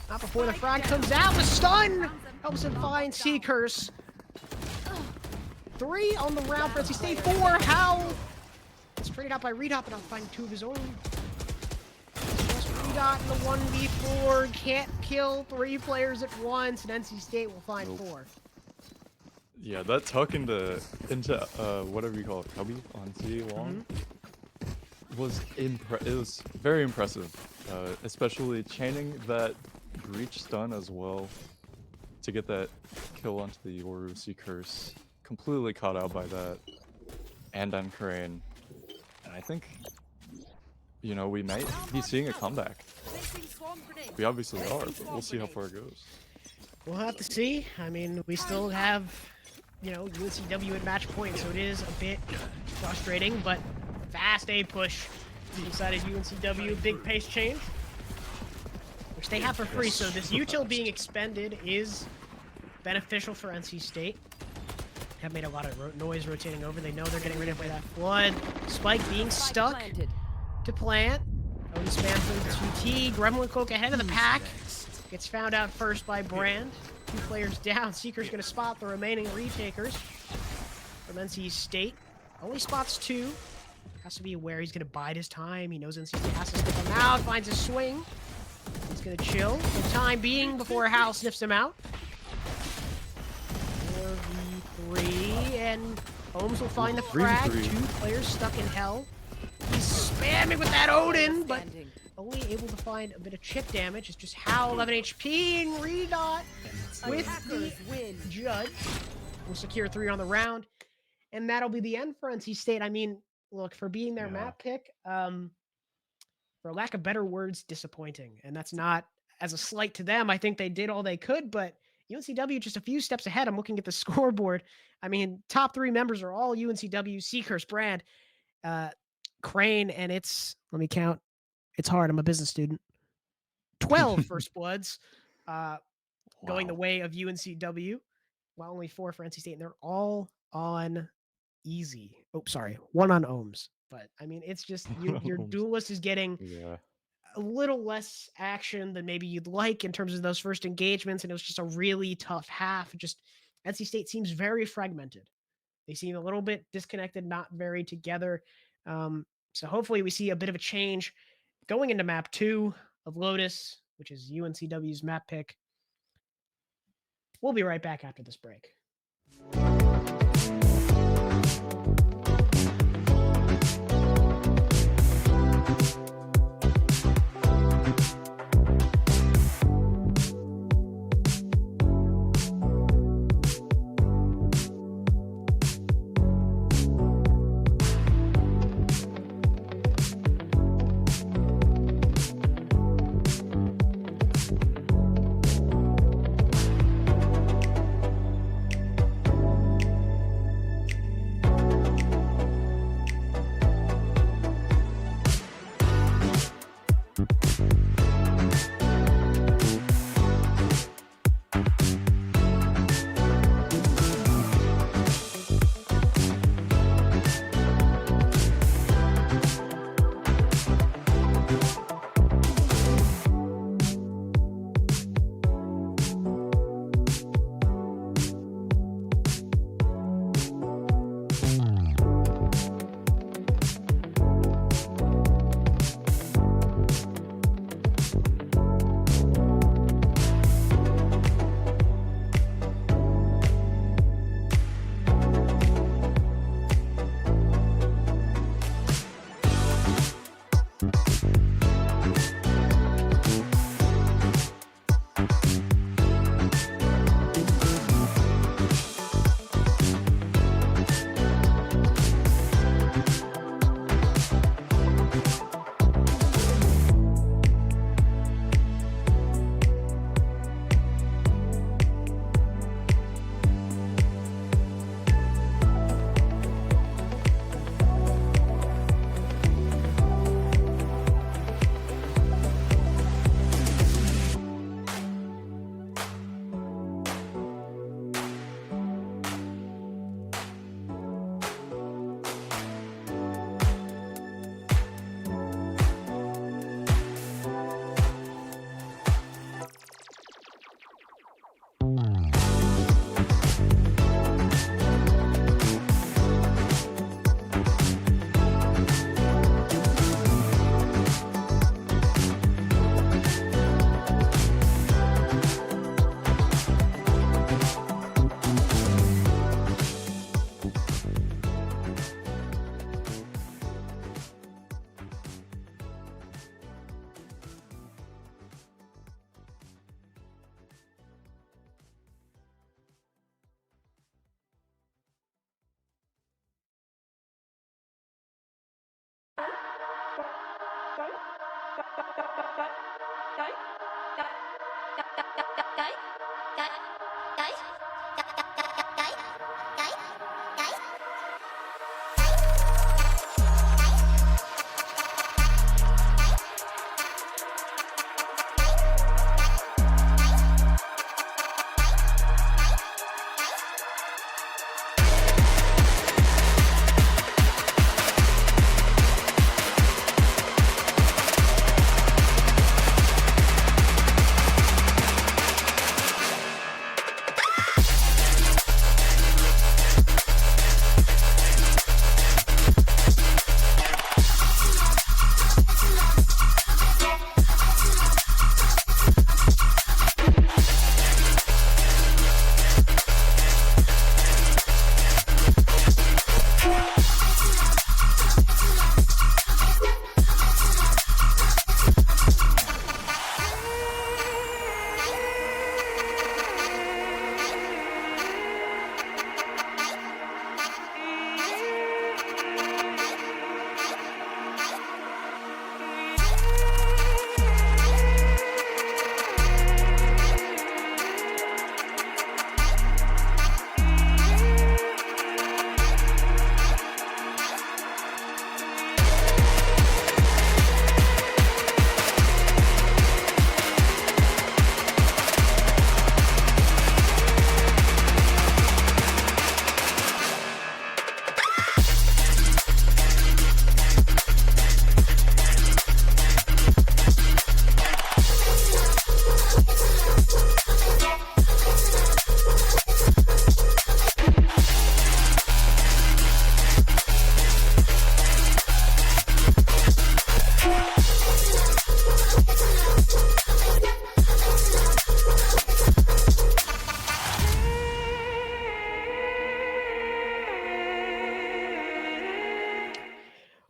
not before the frag comes out. The stun helps him find Seekers. 3 on the round for NC State. 4. How? It's traded out by Redot, but not finding 2 of his own. Just Redot in the 1v4. Can't kill 3 players at once, and NC State will find 4. Yeah, that tuck into whatever you call it, cubby on C long was it was very impressive, especially chaining that breach stun as well to get that kill onto the Yorusi curse. Completely caught out by that, and on Crane. And I think, you know, we might be seeing a comeback. We obviously are, but we'll see how far it goes. We'll have to see. I mean, we still have, you know, UNCW at match point, so it is a bit frustrating, but fast A push. Decided UNCW, big pace change, which they have for free, so this util being expended is beneficial for NC State. Have made a lot of noise rotating over. They know they're getting rid of that flood. Spike being stuck to plant. Odin spam from 2T. Gremlin Cloak ahead of the pack. Gets found out first by Brand. 2 players down. Seeker's going to spot the remaining retakers from NC State. Only spots 2. Has to be aware he's going to bide his time. He knows NC State has to stick him out. Finds a swing. He's going to chill for the time being before Hal sniffs him out. 4v3, and Holmes will find the frag. 2 players stuck in hell. He's spamming with that Odin, but only able to find a bit of chip damage. It's just Hal, 11 HP, and Redot with the Judge will secure 3 on the round. And that'll be the end for NC State. I mean, look, for being their map pick, for lack of better words, disappointing. And that's not as a slight to them. I think they did all they could, but UNCW just a few steps ahead. I'm looking at the scoreboard. I mean, top 3 members are all UNCW, Seekers, Brand, Crane, and it's, let me count. It's hard. I'm a business student. 12 First Bloods going the way of UNCW, while only 4 for NC State, and they're all on easy. Oh, sorry. 1 on Ohms. But, I mean, it's just your duelist is getting a little less action than maybe you'd like in terms of those first engagements, and it was just a really tough half. Just NC State seems very fragmented. They seem a little bit disconnected, not very together. So hopefully we see a bit of a change going into map 2 of Lotus, which is UNCW's map pick. We'll be right back after this break.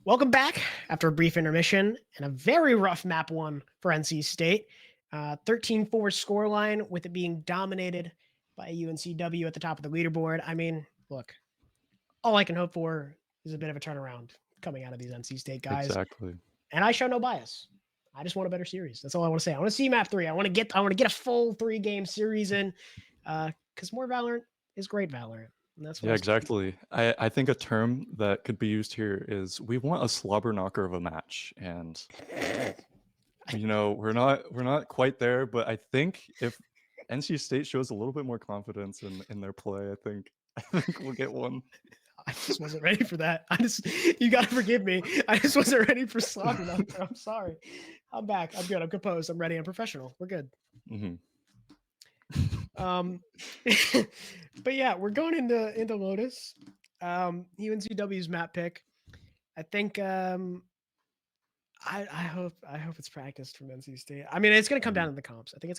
Welcome back after a brief intermission and a very rough map one for NC State. 13-4 scoreline with it being dominated by UNCW at the top of the leaderboard. I mean, look, all I can hope for is a bit of a turnaround coming out of these NC State guys. Exactly. And I show no bias. I just want a better series. That's all I want to say. I want to see map 3. I want to get a full 3-game series in because more Valorant is great Valorant. And that's what Yeah, exactly. I think a term that could be used here is we want a slobber knocker of a match, and we're not quite there, but I think if NC State shows a little bit more confidence in their play, I think we'll get one. I just wasn't ready for that. You gotta forgive me. I just wasn't ready for slobber knocker. I'm sorry. I'm back. I'm good. I'm composed. I'm ready. I'm professional. We're good. Mm-hmm. But yeah, we're going into Lotus. UNCW's map pick. I think I hope it's practiced from NC State. I mean, it's going to come down to the comps. I think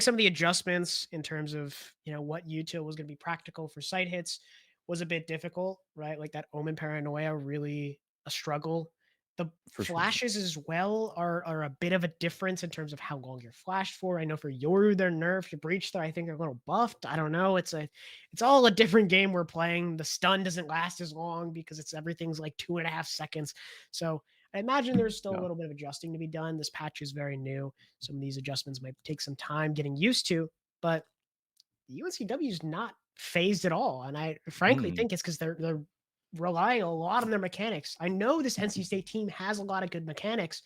some of the adjustments in terms of what util was going to be practical for site hits was a bit difficult, right? Like that Omen Paranoia really a struggle. The flashes as well are a bit of a difference in terms of how long you're flashed for. I know for Yoru they're nerfed. The Breach I think are a little buffed. I don't know. It's all a different game we're playing. The stun doesn't last as long because everything's like 2.5 seconds. So I imagine there's still a little bit of adjusting to be done. This patch is very new. Some of these adjustments might take some time getting used to, but the UNCW is not phased at all. And I frankly think it's because they're relying a lot on their mechanics. I know this NC State team has a lot of good mechanics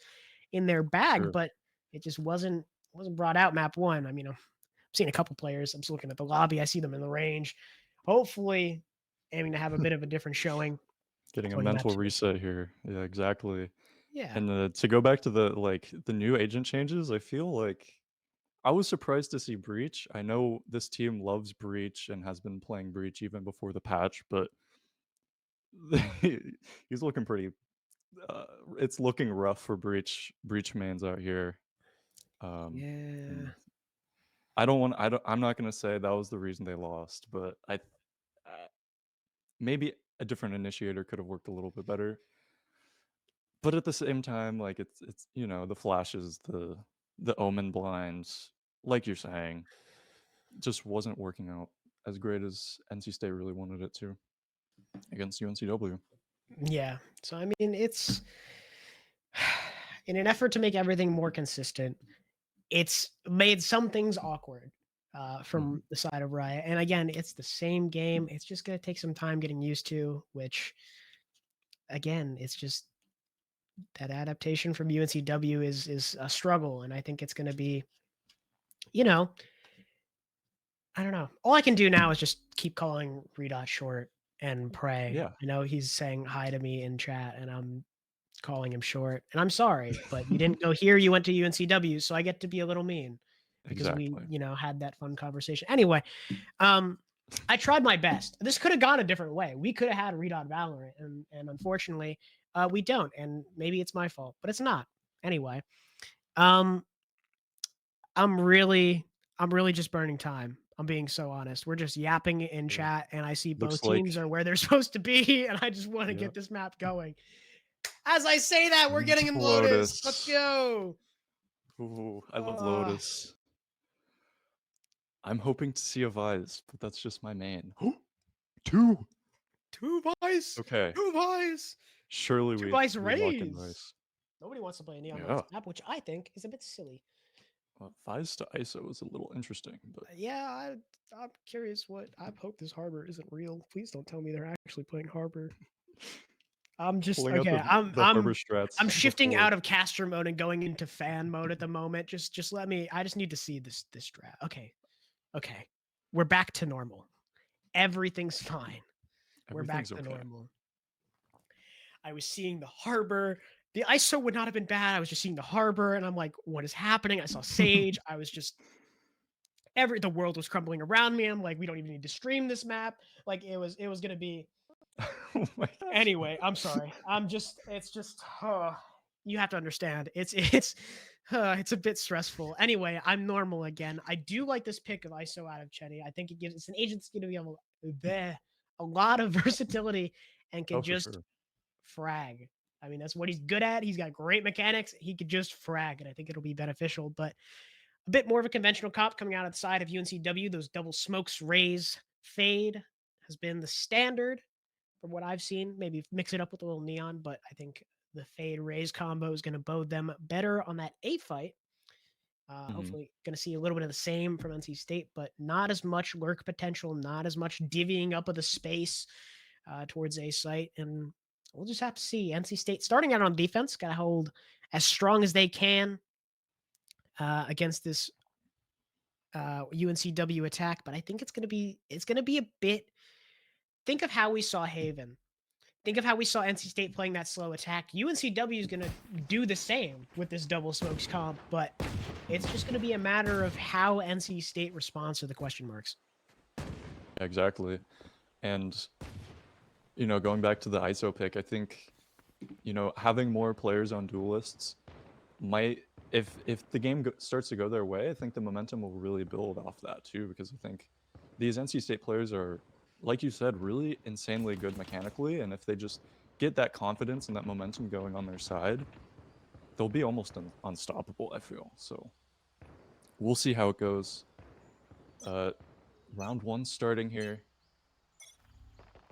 in their bag, but it just wasn't brought out map 1. I mean, I'm seeing a couple players. I'm just looking at the lobby. I see them in the range. Hopefully aiming to have a bit of a different showing. Getting a mental reset here. Yeah, exactly. Yeah. And to go back to the new agent changes, I feel like I was surprised to see Breach. I know this team loves Breach and has been playing Breach even before the patch, but he's looking pretty it's looking rough for Breach mains out here. Yeah. I'm not going to say that was the reason they lost, but maybe a different initiator could have worked a little bit better. But at the same time, like it's the flashes, the Omen blinds, like you're saying, just wasn't working out as great as NC State really wanted it to against UNCW. Yeah. So I mean, it's in an effort to make everything more consistent. it's made some things awkward Mhm. from the side of Riot. And again, it's the same game. It's just going to take some time getting used to, which, again, it's just that adaptation from UNCW is a struggle. And I think it's going to be, you know, I don't know. All I can do now is just keep calling Redot short and pray. Yeah. I know he's saying hi to me in chat, and I'm calling him short. And I'm sorry, but you didn't go here. You went to UNCW, so I get to be a little mean because we, Exactly. had that fun conversation. Anyway, I tried my best. This could have gone a different way. We could have had Redot Valorant, and unfortunately, we don't. And maybe it's my fault, but it's not. Anyway, um, I'm really just burning time. I'm being so honest. We're just yapping in Yeah. chat, and I see Looks both teams like are where they're supposed to be, and I just want to Yep. get this map going. As I say that, we're getting in Lotus. Let's go. Ooh, I love Ah. Lotus. I'm hoping to see a Vise, but that's just my main. Two. Two Vice. Okay. Two Vice. Surely Two we Vice lock in Rays. Vise. Nobody wants to play a Neon Yeah. Lights map, which I think is a bit silly. Well, Vise to ISO is a little interesting, but Yeah, I'm curious what. I hope this Harbor isn't real. Please don't tell me they're actually playing Harbor. I'm just pulling out okay. the Harbor strats. I'm shifting before. out of caster mode and going into fan mode at the moment. Just let me. I just need to see this strat. Okay, we're back to normal. Everything's fine. We're back Everything's to okay. normal. I was seeing the Harbor. The ISO would not have been bad. I was just seeing the Harbor, and I'm like, what is happening? I saw Sage. I was just the world was crumbling around me. I'm like, we don't even need to stream this map. Like it was gonna be. Oh my gosh. Anyway, I'm sorry. It's just you have to understand. It's a bit stressful. Anyway, I'm normal again. I do like this pick of ISO out of Chetty. I think it's an agent that's going to be able a lot of versatility and can Oh, for just sure. frag. I mean, that's what he's good at. He's got great mechanics. He could just frag, and I think it'll be beneficial. But a bit more of a conventional comp coming out of the side of UNCW. Those double smokes, raise, fade has been the standard from what I've seen. Maybe mix it up with a little neon, but I think the fade raise combo is going to bode them better on that A fight. Hopefully, going to see a little bit of the same from NC State, but not as much lurk potential, not as much divvying up of the space towards A site. And we'll just have to see. NC State starting out on defense, got to hold as strong as they can against this UNCW attack. But I think it's going to be a bit. Think of how we saw Haven. Think of how we saw NC State playing that slow attack. UNCW is going to do the same with this double smokes comp, but it's just going to be a matter of how NC State responds to the question marks. Exactly. And, going back to the ISO pick, I think, having more players on duelists might, if the game starts to go their way, I think the momentum will really build off that too, because I think these NC State players are, like you said, really insanely good mechanically, and if they just get that confidence and that momentum going on their side, they'll be almost unstoppable, I feel. So we'll see how it goes. Round one starting here.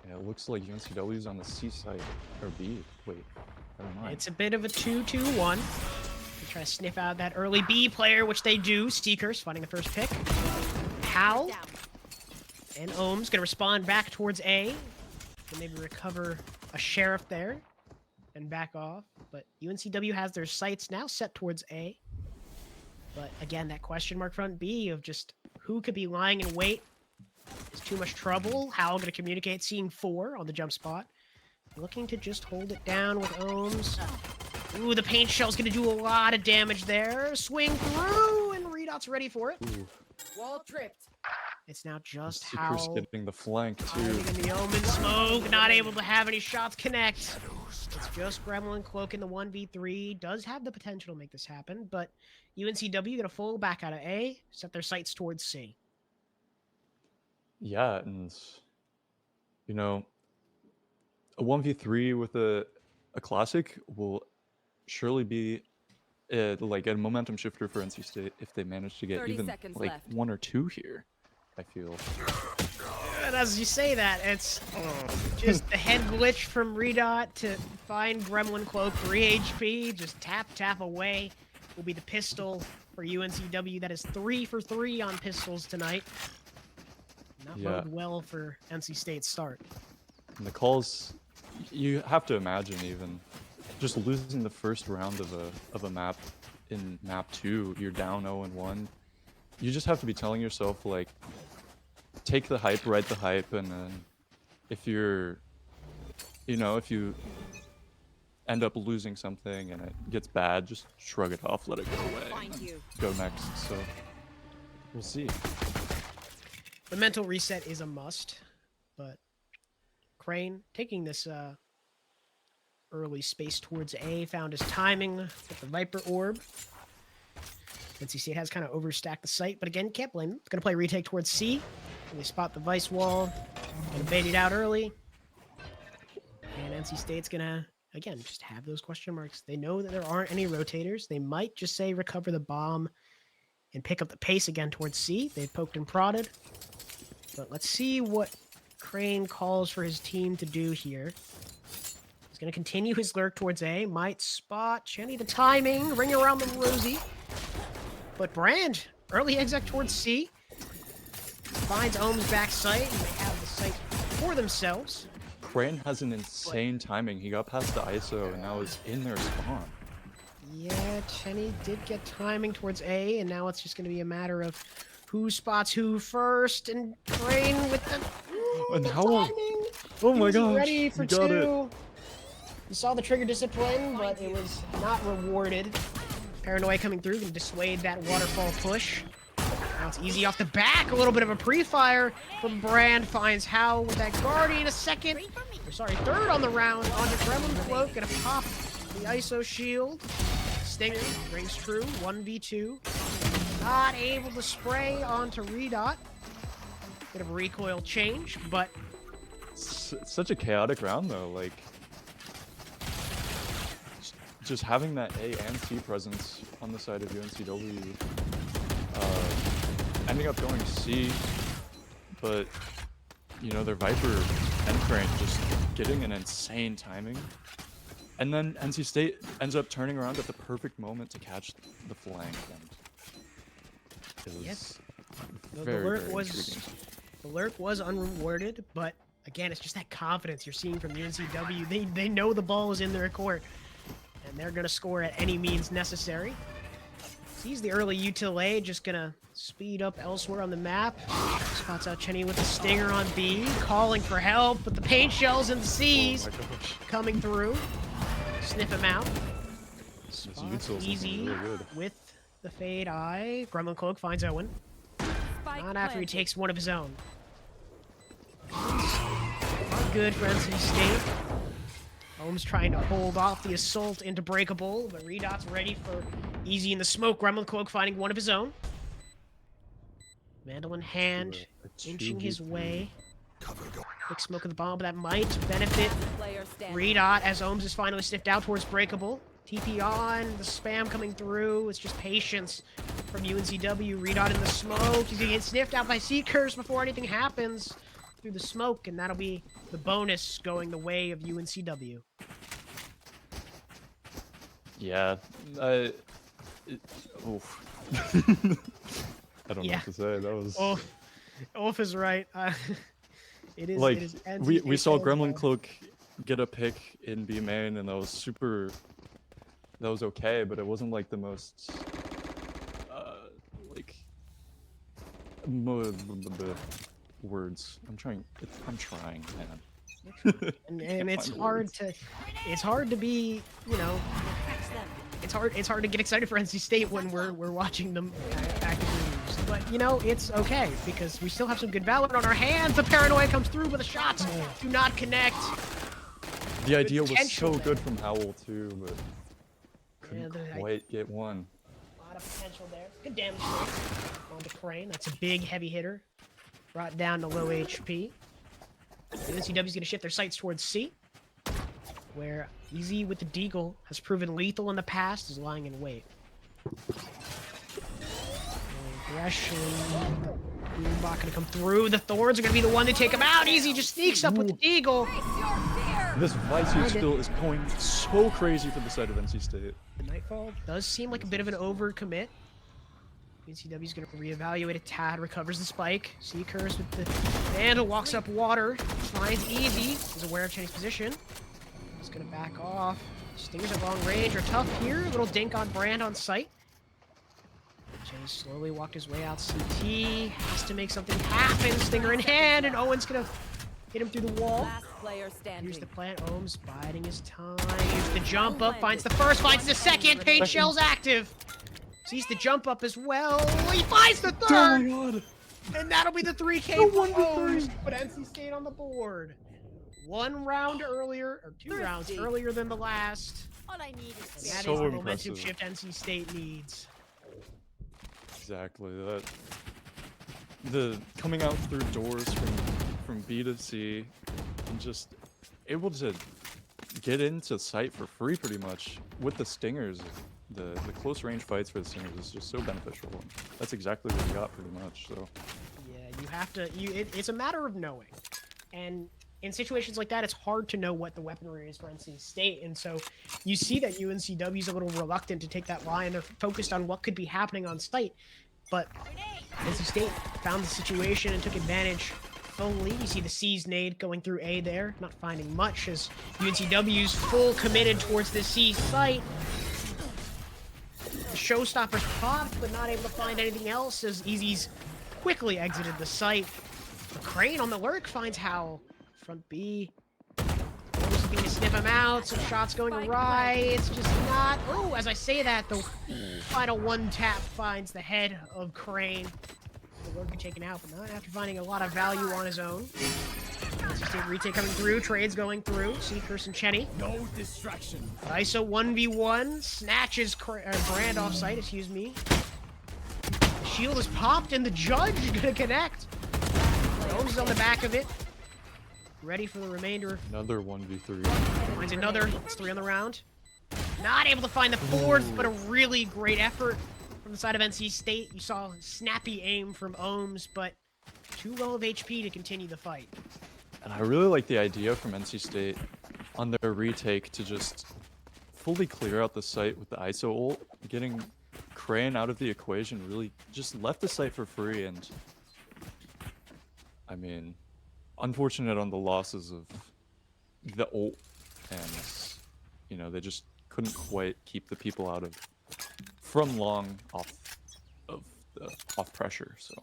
Yeah, it looks like UNCW's on the C side, or B. Wait, never mind. It's a bit of a 2-2-1. They try to sniff out that early B player, which they do. Steakers finding the first pick. Hal and Ohms going to respond back towards A. Can maybe recover a sheriff there and back off. But UNCW has their sights now set towards A. But again, that question mark front B of just who could be lying in wait is too much trouble. Hal going to communicate, seeing 4 on the jump spot. Looking to just hold it down with Ohms. Ooh, the paint shell's going to do a lot of damage there. Swing through, and Redot's ready for it. Ooh. Wall tripped. It's now just Seeker's how getting the flank too. hiding in the Omen smoke, not able to have any shots connect. It's just Gremlin Cloak in the 1v3. Does have the potential to make this happen, but UNCW gonna fall back out of A, set their sights towards C. Yeah, and a 1v3 with a classic will surely be like a momentum shifter for NC State if they manage to get 30 even seconds like left. 1 or 2 here, I feel. And as you say that, it's just the head glitch from Redot to find Gremlin Cloak, 3 HP, just tap away will be the pistol. for UNCW. That is 3 for 3 on pistols tonight. Not Yeah. bode well for NC State's start. And the calls, you have to imagine even just losing the first round of a map in map 2, you're down 0-1. You just have to be telling yourself like, take the hype, ride the hype, and then if you're, if you end up losing something and it gets bad, just shrug it off, let it go away, Find and you. go next. So we'll see. The mental reset is a must, but Crane taking this early space towards A, found his timing with the Viper Orb. NC State has kind of overstacked the site, but again, can't blame them. It's going to play retake towards C. They spot the Vice Wall, going to bait it out early. And NC State's going to, again, just have those question marks. They know that there aren't any rotators. They might just say recover the bomb and pick up the pace again towards C. They've poked and prodded. But let's see what Crane calls for his team to do here. He's going to continue his lurk towards A. Might spot Chenny the timing. Ring around the Rosie. But Brand, early exec towards C. Finds Ohm's back site, and they have the site for themselves. Crane has an insane timing. He got past the ISO and now is in their spawn. Yeah, Chenny did get timing towards A, and now it's just going to be a matter of who spots who first, and Crane with the, And the how- timing. Oh He my was gosh, ready for he got it. 2. You saw the trigger discipline, but it was not rewarded. Paranoia coming through can dissuade that waterfall push. Now it's easy off the back. A little bit of a pre-fire from Brand. Finds Howe with that Guardian. A second. Or sorry, third on the round. Onto Gremlin Cloak. Gonna pop the ISO shield. Stinger rings true. 1v2. Not able to spray onto Redot. Bit of a recoil change, but Such a chaotic round though, like just having that A and C presence on the side of UNCW, ending up going C, but their Viper and Crane just getting an insane timing, and then NC State ends up turning around at the perfect moment to catch the flank, and it was Yes. The very, lurk very was intriguing. the lurk was unrewarded, but again, it's just that confidence you're seeing from UNCW. They know the ball is in their court, and they're gonna score at any means necessary. Sees the early util A, just gonna speed up elsewhere on the map. Spots out Chenny with the stinger on B, calling for help, but the paint shells and the C's Oh my gosh. coming through. Sniff him out. This Spots util's looking easy really good. with the fade eye. Gremlin Cloak finds Owen. Spike Not after he planted. takes one of his own. Not good for NC State. Ohm's trying to hold off the assault into Breakable, but Redot's ready for easy in the smoke. Gremlin Cloak finding one of his own. Mandolin hand A inching his 2v3. way. Quick smoke of the bomb, but that might benefit Player standing. Redot as Ohms is finally sniffed out towards Breakable. TP on, the spam coming through. It's just patience from UNCW. Redot in the smoke. He's gonna get sniffed out by Seekers before anything happens through the smoke, and that'll be the bonus going the way of UNCW. Yeah. Oof. I don't know Yeah. what to say. That was Ulf is right. It is. like it is NC we State saw fans, Gremlin Cloak get a pick in B main, and that was okay, but it wasn't like the most like words. I'm trying, man. and it's find hard words. it's hard to be, it's hard to get excited for NC State when we're watching them actively lose. But it's okay because we still have some good Valorant on our hands. The Paranoia comes through, but the shots do not connect. The idea was potential so there. good from Howl too, but couldn't quite get one. A lot of potential there. Good damage there. On to Crane. That's a big heavy hitter. Brought down to low HP. UNCW's going to shift their sights towards C, where Easy with the Deagle has proven lethal in the past, is lying in wait. Aggression. Boombot going to come through. The Thorns are going to be the one to take him out. Easy just sneaks up with the Deagle. This Vice skill is going so crazy for the side of NC State. The Nightfall does seem like a bit of an overcommit. UNCW's going to reevaluate a tad, recovers the spike. Seekers with the Vandal, walks up water, finds Easy, is aware of Chenny's position. He's going to back off. Stingers at long range are tough here. Little dink on Brand on site. Chenny slowly walked his way out CT. Has to make something happen. Stinger in hand, and Owen's going to hit him through the wall. Last player standing. Here's the plant. Ohms biding his time. Here's the jump up. Finds the first. Finds the second. Paint Shell's active. Sees the jump up as well. He finds the Oh third. my god! And that'll be the 3K The for 1v3. Ohms. Put NC State on the board. 1 round earlier, or 2 rounds Thirsty. earlier than the last. All I need is And that space. is So the momentum impressive. shift NC State needs. Exactly that. The coming out through doors from B to C, and just able to get into sight for free pretty much with the Stingers. The close range fights for the Stingers is just so beneficial. That's exactly what we got pretty much. So Yeah, you have to. It's a matter of knowing, and in situations like that, it's hard to know what the weaponry is for NC State, and so you see that UNCW is a little reluctant to take that line. They're focused on what could be happening on site, but NC State found the situation and took advantage fully. You see the C's nade going through A there, not finding much as UNCW's full committed towards the C site. The showstoppers popped, but not able to find anything else as Easy's quickly exited the site. The Crane on the lurk finds Howl. Front B. Almost looking to sniff him out. Some shots going awry. It's just not. Oh, as I say that, the final one tap finds the head of Crane. The lurk taken out, but not after finding a lot of value on his own. NC State retake coming through. Trades going through. Seekers and Chenny. No distraction. ISO 1v1. Snatches Brand off site, excuse me. The shield is popped and the judge gonna connect. Ohms is on the back of it. Ready for the remainder. another 1v3. Finds another. It's 3 on the round. Not able to find the 4th, but a really great effort from the side of NC State. You saw snappy aim from Ohms, but too low of HP to continue the fight. And I really like the idea from NC State on their retake to just fully clear out the site with the ISO ult, getting Crane out of the equation, really just left the site for free. And I mean, unfortunate on the losses of the ult, and you know, they just couldn't quite keep the people out of from long off pressure. So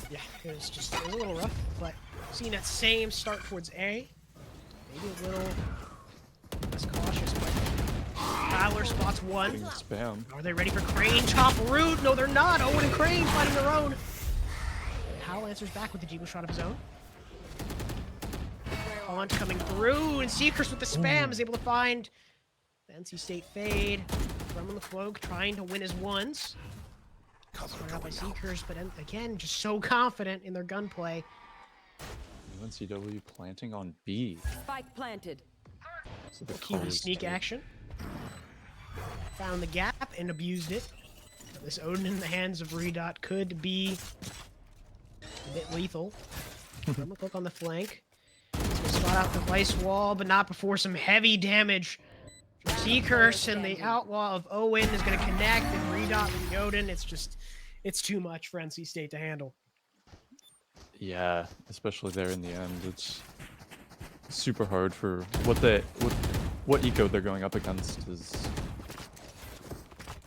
Yeah, it was a little rough, but seeing that same start towards A, maybe a little less cautious, but Tyler spots one. getting spam. Are they ready for Crane? Top root? No, they're not. Owen and Crane fighting their own. Howell answers back with the Deagle shot of his own. Haunt coming through, and Seekers with the spam is able to find the NC State fade. From the cloak, trying to win his ones. Started out by Seekers, but again, just so confident in their gunplay. UNCW planting on B. Spike planted. So the Kiwi colors sneak do- action. Found the gap and abused it. This Odin in the hands of Redot could be a bit lethal. From a cloak on the flank. He's gonna spot out the vice wall, but not before some heavy damage. Seekers and the outlaw of Owen is going to connect, and Redot and Odin. It's too much for NC State to handle. Yeah, especially there in the end, it's super hard for what eco they're going up against is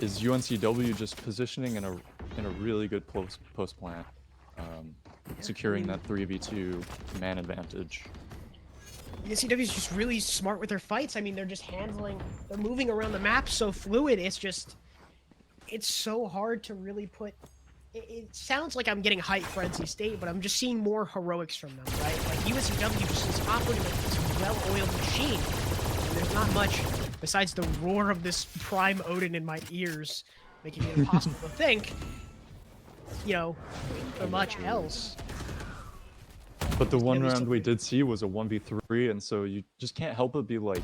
UNCW just positioning in a really good post plant, securing that 3v2 man advantage. UNCW is just really smart with their fights. I mean, they're just they're moving around the map so fluid. It's so hard to really put. It sounds like I'm getting hyped for NC State, but I'm just seeing more heroics from them, right? Like UNCW just is operating like this well-oiled machine. And there's not much besides the roar of this prime Odin in my ears, making it impossible to think, for much else. But the one was round we something- did see was a 1v3, and so you just can't help but be like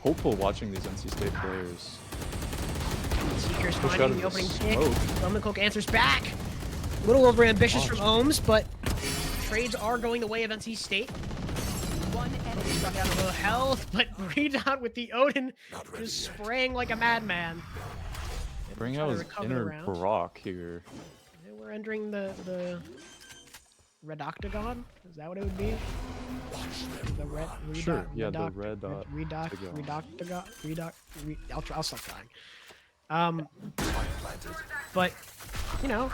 hopeful watching these NC State players. Seekers Push out finding of the the opening pick. smoke. Rumlicloak answers back. A little over ambitious from Ohms, but trades are going the way of NC State. One enemy. Struck out a little health, but Redot with the Odin just spraying like a madman. Bring Try out to his recover the inner round. Brock here. And we're entering the red octagon. Is that what it would be? The red Sure, yeah, the red dot I'll stop trying. But you know,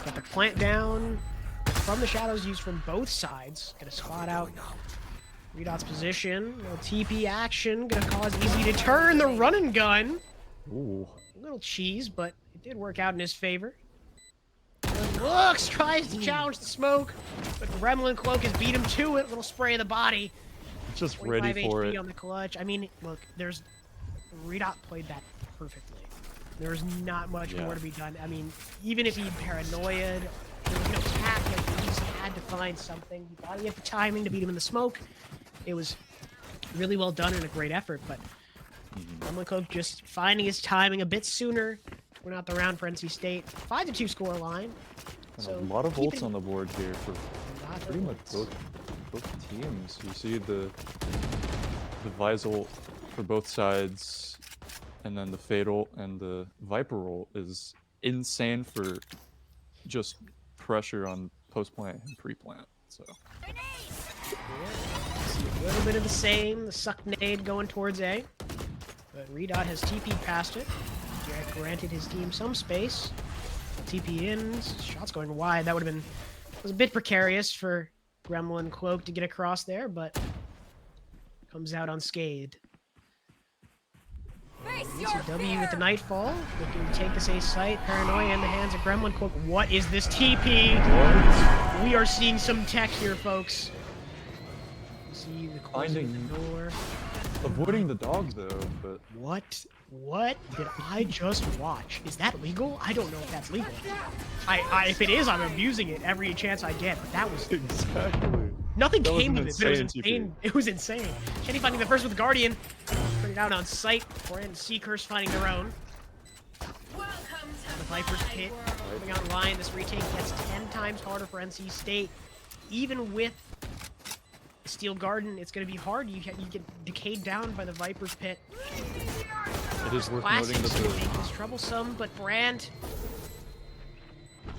got the plant down from the shadows used from both sides. Gonna spot out Redot's position. No TP action. Gonna cause Easy to turn the run and gun. Ooh. A little cheese, but it did work out in his favor. Looks, tries to challenge the smoke, but Gremlin Cloak has beat him to it. Little spray of the body. Just 45 ready for HP it. on the clutch. I mean, look, Redot played that perfectly. There's not much more to be done. I mean, even if he paranoid, there was no cap, he just had to find something. He thought he had the timing to beat him in the smoke. It was really well done and a great effort, but Gremlin Cloak just finding his timing a bit sooner to win out the round for NC State. 5-2 score line. And So a lot of ults keeping- on the board here for Lot of pretty much ults. both teams. You see the Vise ult for both sides, and then the Fatal and the Viper ult is insane for just pressure on post-plant and pre-plant. So See a little bit of the same. The suck nade going towards A. But Redot has TP past it. Jack granted his team some space. TP in. Shots going wide. That would have been... It was a bit precarious for Gremlin Cloak to get across there, but comes out unscathed. W with the Nightfall. Looking to take this A site. Paranoia in the hands of Gremlin Cloak. What is this TP? what? We are seeing some tech here, folks. You see the closing Finding- the door. Avoiding the dogs though, but What? What did I just watch? Is that legal? I don't know if that's legal. If it is, I'm abusing it every chance I get. But that was exactly. nothing That was came an of it. But it was insane TP. insane. It was insane. Shetty finding the first with Guardian. Put it out on sight. Brand Seekers finding their own. The Viper's Pit coming online. This retake gets 10 times harder for NC State. Even with Steel Garden, it's going to be hard. You get decayed down by the Viper's Pit. It is worth Classic noting that the make this troublesome, but Brand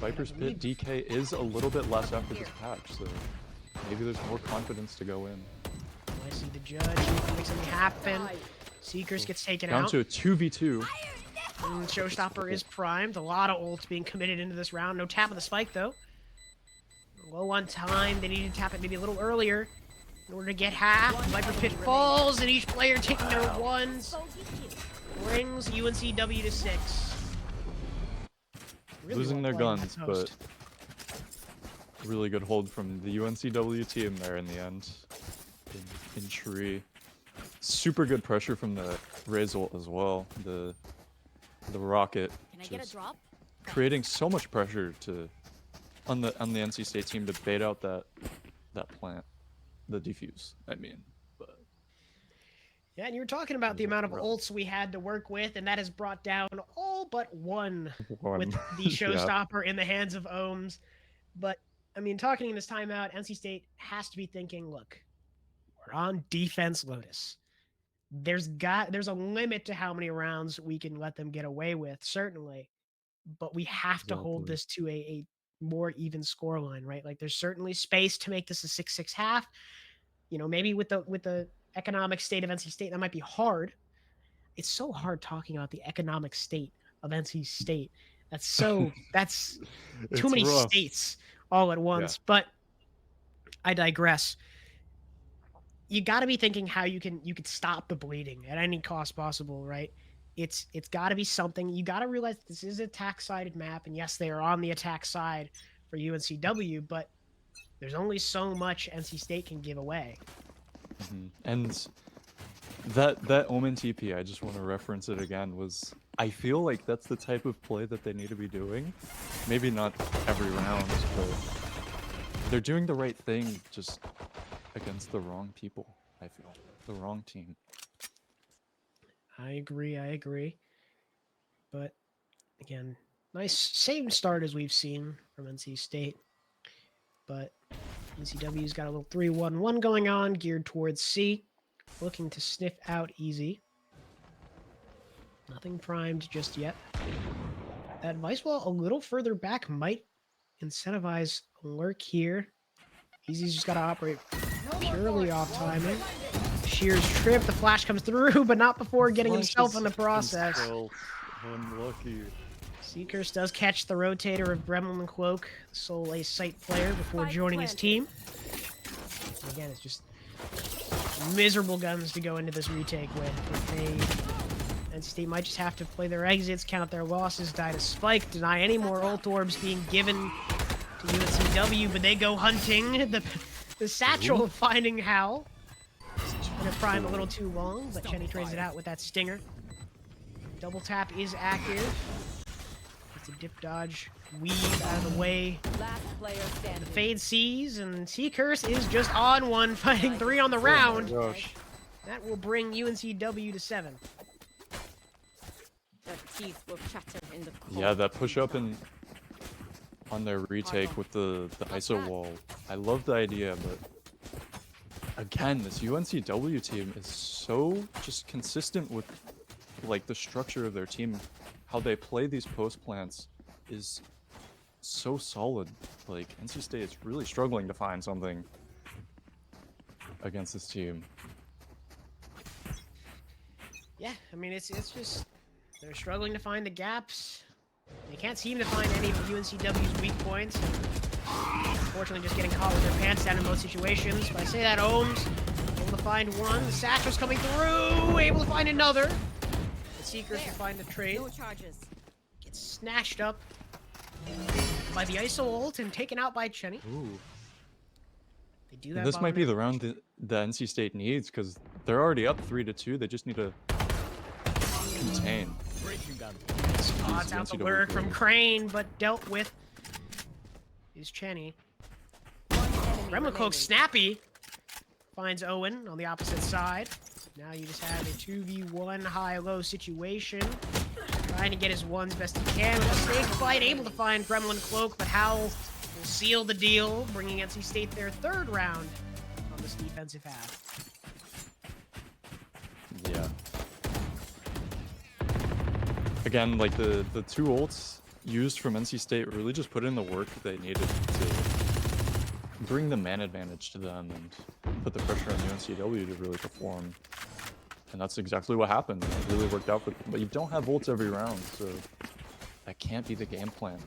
Viper's Pit DK is a little bit less after this patch, so maybe there's more confidence to go in. I see the judge make something happen. Seekers gets taken Down out. to a 2v2. Showstopper is primed. A lot of ults being committed into this round. No tap of the spike though. Low on time. They need to tap it maybe a little earlier in order to get half. Viper Pit falls, and each player taking their ones brings UNCW to 6. Really Losing well their played, guns, that but host. really good hold from the UNCW team there in the end. In tree. Super good pressure from the Raze ult as well. The rocket Can I get a just drop? creating so much pressure on the NC State team to bait out that plant, the defuse. I mean, but Yeah, and you were talking about the amount of ults we had to work with, and that has brought down all but one with the showstopper in the hands of Ohms. But, I mean, talking in this timeout, NC State has to be thinking, look, we're on defense Lotus. There's a limit to how many rounds we can let them get away with, certainly. But we have to hold Exactly. this to a more even score line, right? Like there's certainly space to make this a 6-6 half. You know, maybe with the economic state of NC State, that might be hard. It's so hard talking about the economic state of NC State. That's too It's many rough. states all at once. But I digress. You got to be thinking how you could stop the bleeding at any cost possible, right? It's got to be something. You got to realize this is an attack-sided map, and yes, they are on the attack side for UNCW, but there's only so much NC State can give away. And that Omen TP, I just want to reference it again, I feel like that's the type of play that they need to be doing. Maybe not every round, but they're doing the right thing just against the wrong people, I feel. The wrong team. I agree. But again, nice same start as we've seen from NC State. But NCW's got a little 3-1-1 going on, geared towards C, looking to sniff out Easy. Nothing primed just yet. That vice wall a little further back might incentivize a lurk here. Easy's just got to operate purely off timing. Shear's trip, the flash comes through, but not before getting himself in the process. Unlucky. Seekers does catch the rotator of Gremlin and Cloak, the sole ace site player, before joining his team. And again, it's just miserable guns to go into this retake with. NC State might just have to play their exits, count their losses, die to Spike, deny any more ult orbs being given to UNCW, but they go hunting. The satchel finding Hal. Gonna prime a little too long, but Chenny trades it out with that stinger. Double tap is active. It's a dip dodge, weave out of the way. Last player standing. The fade sees, and Seacurse is just on one, fighting 3 on the round. Oh my gosh. That will bring UNCW to 7. Their teeth will chatter in the cold. Yeah, that push up and on their retake with the ISO wall. I love the idea, but again, this UNCW team is so just consistent with like the structure of their team. How they play these post plants is so solid. Like NC State is really struggling to find something against this team. Yeah, I mean, it's just they're struggling to find the gaps. They can't seem to find any of UNCW's weak points. Unfortunately, just getting caught with their pants down in most situations. But I say that Ohms able to find one. The Satchel's coming through, able to find another. The Seekers will find a trade. No charges. Gets snatched up by the ISO ult and taken out by Chenny. Ooh. They do that. This might be the round the NC State needs because they're already up 3-2. They just need to contain. Spots out the lurk from Crane, but dealt with is Chenny. Gremlin Cloak snappy finds Owen on the opposite side. Now you just have a 2v1 high-low situation. Trying to get his ones best he can with a snake fight, able to find Gremlin Cloak, but Howell will seal the deal, bringing NC State their 3rd round on this defensive half. Yeah. Again, like the 2 ults used from NC State really just put in the work they needed to bring the man advantage to them and put the pressure on UNCW to really perform. And that's exactly what happened. It really worked out for them. But you don't have ults every round, so that can't be the game plan.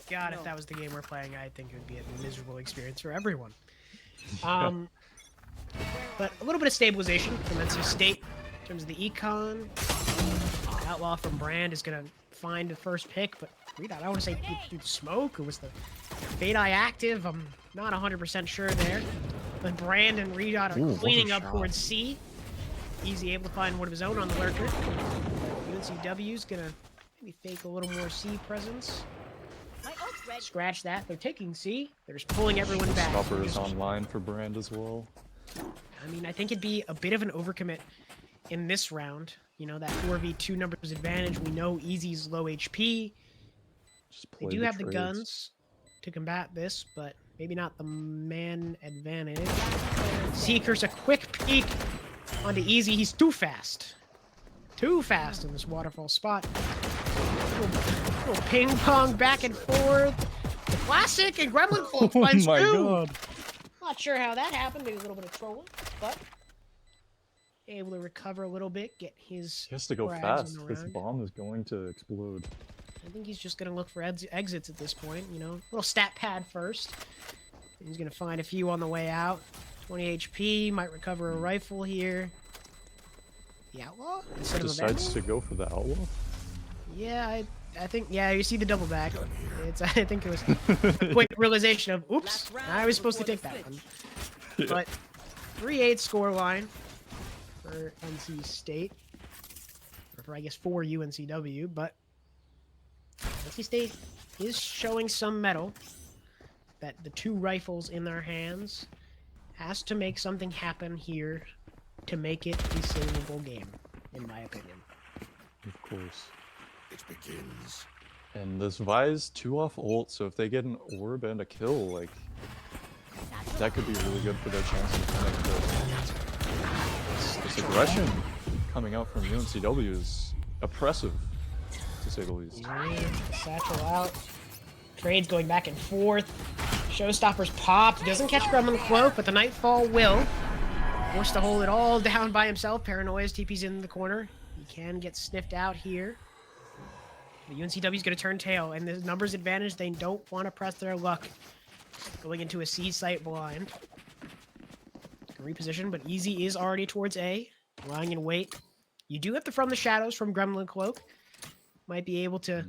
God, if that was the game we're playing, I think it would be a miserable experience for everyone. But a little bit of stabilization from NC State in terms of the econ. Outlaw from Brand is going to find the first pick, but Redot, I don't want to say through smoke, or was the Fade Eye active? I'm not 100% sure there. But Brand and Redot are cleaning up towards C. Easy able to find one of his own on the lurker. UNCW's going to maybe fake a little more C presence. Scratch that. They're taking C. They're just pulling everyone back. Stopper is online for Brand as well. I mean, I think it'd be a bit of an overcommit in this round. You know, that 4v2 numbers advantage. We know Easy's low HP. They do have the guns to combat this, but maybe not the man advantage. Seekers a quick peek onto Easy. He's too fast. Too fast in this waterfall spot. Little ping pong back and forth. The classic and Gremlin Cloak finds Oh my two. god. Not sure how that happened. Maybe a little bit of trolling, but able to recover a little bit, get his. He has to go frags fast. on the This round. bomb is going to explode. I think he's just gonna look for exits at this point. You know, little stat pad first. He's gonna find a few on the way out. 20 HP, might recover a rifle here. The Outlaw instead of a Decides Vandal? to go for the Outlaw? Yeah, I think, yeah, you see the double back. It's, I think it was a quick realization of, oops, I was supposed to take that one. Yeah. But 3-8 score line for NC State. Or for, I guess, for UNCW, but NC State is showing some mettle that the 2 rifles in their hands has to make something happen here to make it a savable game, in my opinion. Of course. It begins. And this Vi's 2 off ult, so if they get an orb and a kill, like, that could be really good for their chances to make this aggression coming out from UNCW is oppressive, to to say the least. Satchel out. Trades going back and forth. Showstopper's popped. He doesn't catch Gremlin Cloak, but the Nightfall will. Forced to hold it all down by himself. Paranoia's TP's in the corner. He can get sniffed out here. The UNCW's going to turn tail, and the numbers advantage, they don't want to press their luck. Going into a C site blind. Reposition, but Easy is already towards A. Lying in wait. You do have to From the Shadows from Gremlin Cloak. Might be able to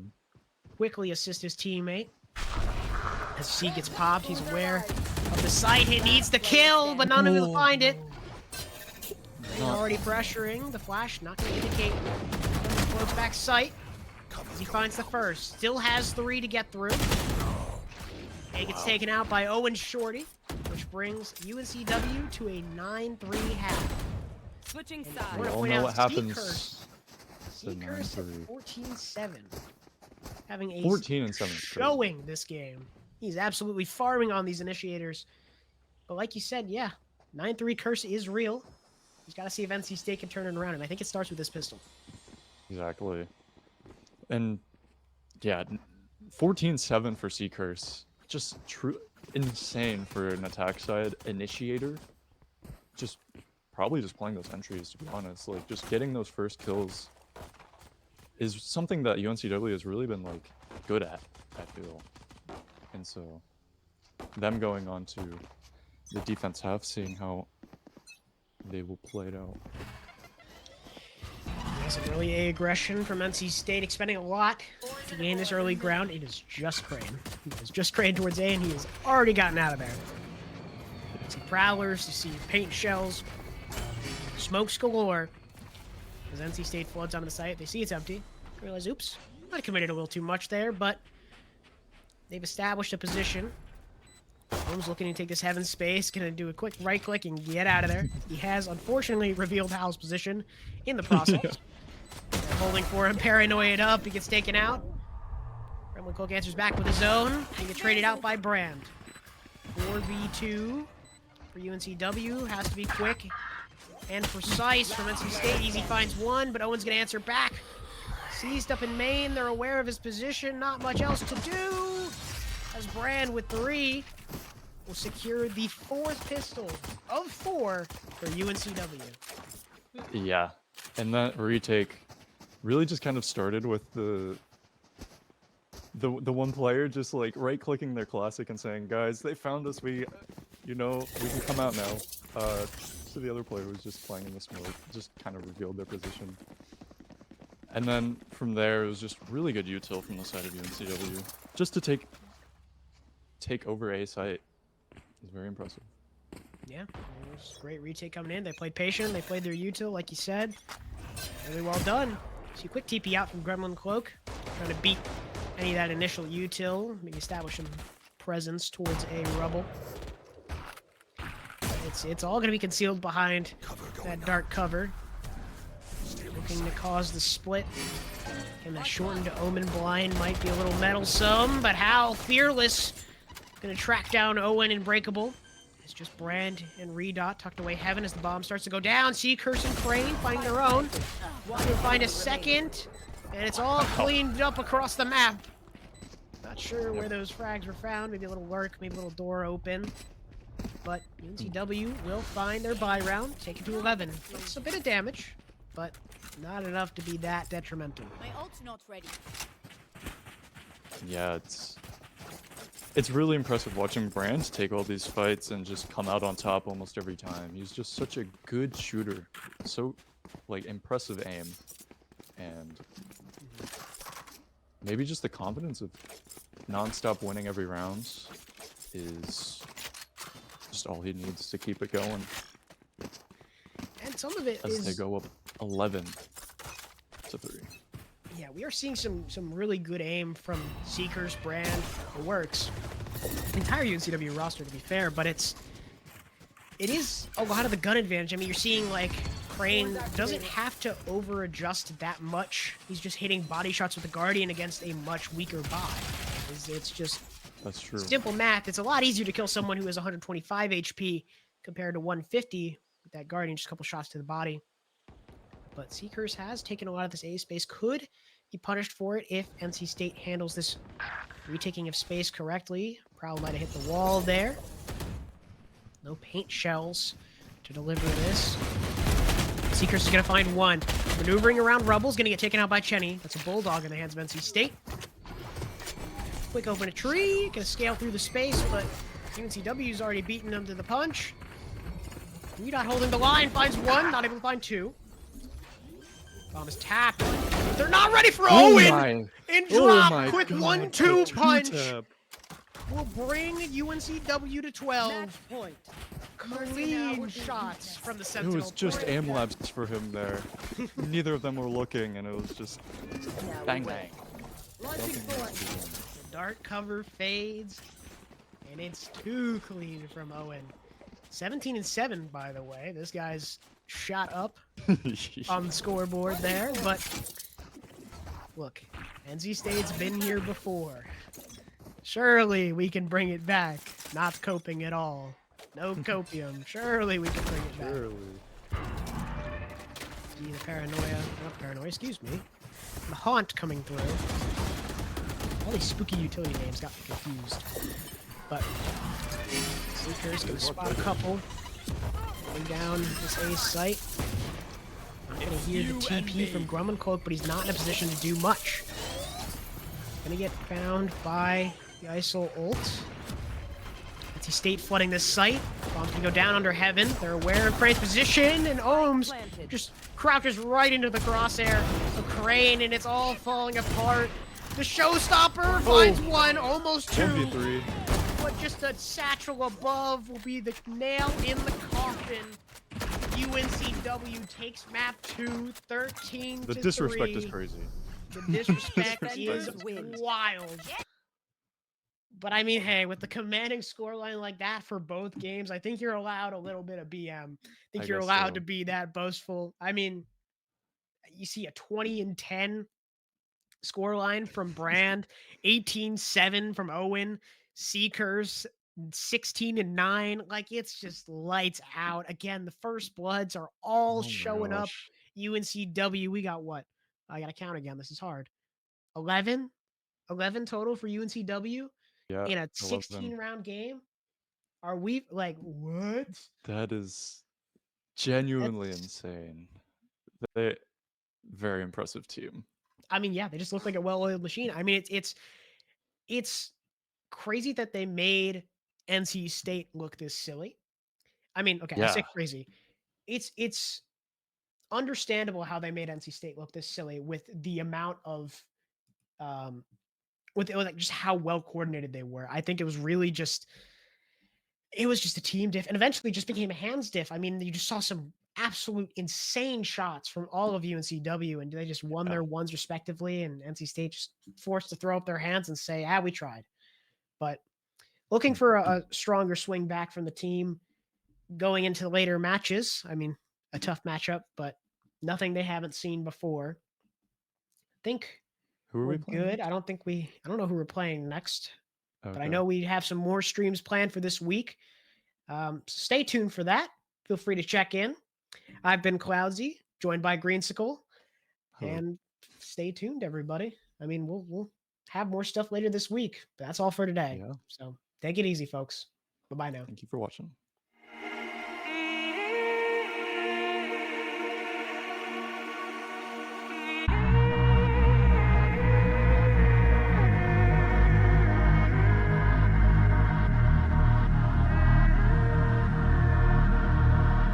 quickly assist his teammate. As C gets popped, he's aware of the site. He needs the kill, but none of them find it. They're already pressuring. The flash not going to indicate Gremlin Cloak's back sight. As he finds the first. Still has 3 to get through. And gets taken out by Owen Shorty, which brings UNCW to a 9-3 half. Switching We sides. We all point know out what happens. Seacurse at 14-7. Having a 14 and 7 is crazy. showing this game. He's absolutely farming on these initiators. But like you said, yeah, 9-3 curse is real. He's got to see if NC State can turn it around, and I think it starts with this pistol. Exactly. And yeah, 14-7 for Seacurse. Just insane for an attack side initiator. Just probably just playing those entries, to be honest. Like, just getting those first kills is something that UNCW has really been, like, good at, I feel. And so, them going on to the defense half, seeing how they will play it out. Some early A aggression from NC State, expending a lot to gain this early ground. It is just Crane. He is just Crane towards A, and he has already gotten out of there. You see prowlers, you see paint shells, smokes galore. As NC State floods onto the site, they see it's empty. Realize, oops, might have committed a little too much there, but they've established a position. Holmes looking to take this heaven space, gonna do a quick right click and get out of there. He has unfortunately revealed Hal's position in the process. They're holding for him, paranoid up, he gets taken out. Gremlin Cloak answers back with his own. He gets traded out by Brand. 4v2 for UNCW, has to be quick and precise from NC State. Easy finds one, but Owen's gonna answer back. Seized up in main, they're aware of his position, not much else to do. As Brand with 3 will secure the 4th pistol of 4 for UNCW. Yeah, and that retake really just kind of started with the one player just like right-clicking their classic and saying, "Guys, they found us. We can come out now." So the other player was just playing in the smoke, just kind of revealed their position. And then from there, it was just really good util from the side of UNCW, just to take over A site. It was very impressive. Yeah, it was a great retake coming in. They played patient, they played their util, like you said. Really well done. See a quick TP out from Gremlin Cloak, trying to beat any of that initial util, maybe establish some presence towards A rubble. It's all going to be concealed behind that dark cover. Looking to cause the split. And that shortened Omen blind might be a little meddlesome, but Hal, fearless, going to track down Owen and Breakable. It's just Brand and Redot tucked away heaven as the bomb starts to go down. Seacurse and Crane finding their own. Want to find a second, and it's all cleaned up across the map. Not sure where those frags were found. Maybe a little lurk, maybe a little door open. But UNCW will find their buy round, take it to 11. It's a bit of damage, but not enough to be that detrimental. My ult's not ready. Yeah, it's really impressive watching Brand take all these fights and just come out on top almost every time. He's just such a good shooter. So, like, impressive aim. And maybe just the confidence of non-stop winning every round is just all he needs to keep it going. And some of it As is... they go up 11-3. Yeah, we are seeing some really good aim from Seekers, Brand, it works. The entire UNCW roster, to be fair, but it is a lot of the gun advantage. I mean, you're seeing, like, Crane doesn't have to over-adjust that much. He's just hitting body shots with the Guardian against a much weaker buy. It's just... That's true. Simple math. It's a lot easier to kill someone who has 125 HP compared to 150 with that Guardian, just a couple shots to the body. But Seekers has taken a lot of this A space, could be punished for it if NC State handles this retaking of space correctly. Prowl might have hit the wall there. No paint shells to deliver this. Seekers is going to find one. Maneuvering around Rubble's going to get taken out by Chenny. That's a bulldog in the hands of NC State. Quick open a tree. Going to scale through the space, but UNCW's already beaten them to the punch. Redot holding the line. Finds one. Not able to find two. Bomb is tapped. They're not ready for Owen! And drop! Quick 1-2 punch! Will bring UNCW to 12. Match point. Clean shots from the It Sentinel. was just aim labs for him there. Neither of them were looking, and it was just bang bang. Launching forward. The dart cover fades, and it's too clean from Owen. 17-7, by the way. This guy's shot up on the scoreboard there, but look, NC State's been here before. Surely we can bring it back. Not coping at all. No copium. Surely we can bring it back. Surely. See the paranoia. Not paranoia, excuse me. The haunt coming through. All these spooky utility names got me confused. But Seekers gonna spot a couple. Going down this ace site. Not gonna hear the TP from Grumman Cloak, but he's not in a position to do much. Gonna get found by the ISO ult. NC State flooding this site. Bomb's gonna go down under heaven. They're aware of Crane's position, and Ohms just crouches right into the crosshair of Crane, and it's all falling apart. The showstopper finds one, almost two. 1v3. But just a satchel above will be the nail in the coffin. UNCW takes map 2, 13 The to disrespect 3. is crazy. The disrespect is Win. wild. But I mean, hey, with the commanding scoreline like that for both games, I think you're allowed a little bit of BM. I think I you're guess allowed so. to be that boastful. I mean, you see a 20-10 scoreline from Brand, 18-7 from Owen, Seekers 16-9. Like, it's just lights out. Again, the first bloods are all Oh my showing up. gosh. UNCW, we got what? I gotta count again. This is hard. 11 total for UNCW Yeah. in a 11. 16-round game. Are we like what? That is genuinely That's- insane. They very impressive team. I mean, yeah, they just look like a well-oiled machine. I mean, it's crazy that they made NC State look this silly. I mean, okay, I say Yeah. crazy. It's understandable how they made NC State look this silly with the amount of with like just how well coordinated they were. I think it was really just a team diff, and eventually just became a hands diff. I mean, you just saw some absolute insane shots from all of UNCW, and they just won Yeah. their ones respectively, and NC State just forced to throw up their hands and say, "Ah, we tried." But looking for a stronger swing back from the team going into the later matches. I mean, a tough matchup, but nothing they haven't seen before. I think Who are we're we playing? good. I don't know who we're playing next, but I Okay. know we have some more streams planned for this week. So stay tuned for that. Feel free to check in. I've been Cloudsy, joined by Greensicle, Hello. and stay tuned, everybody. I mean, we'll have more stuff later this week, but that's all for today. Yeah. So take it easy, folks. Bye-bye now. Thank you for watching.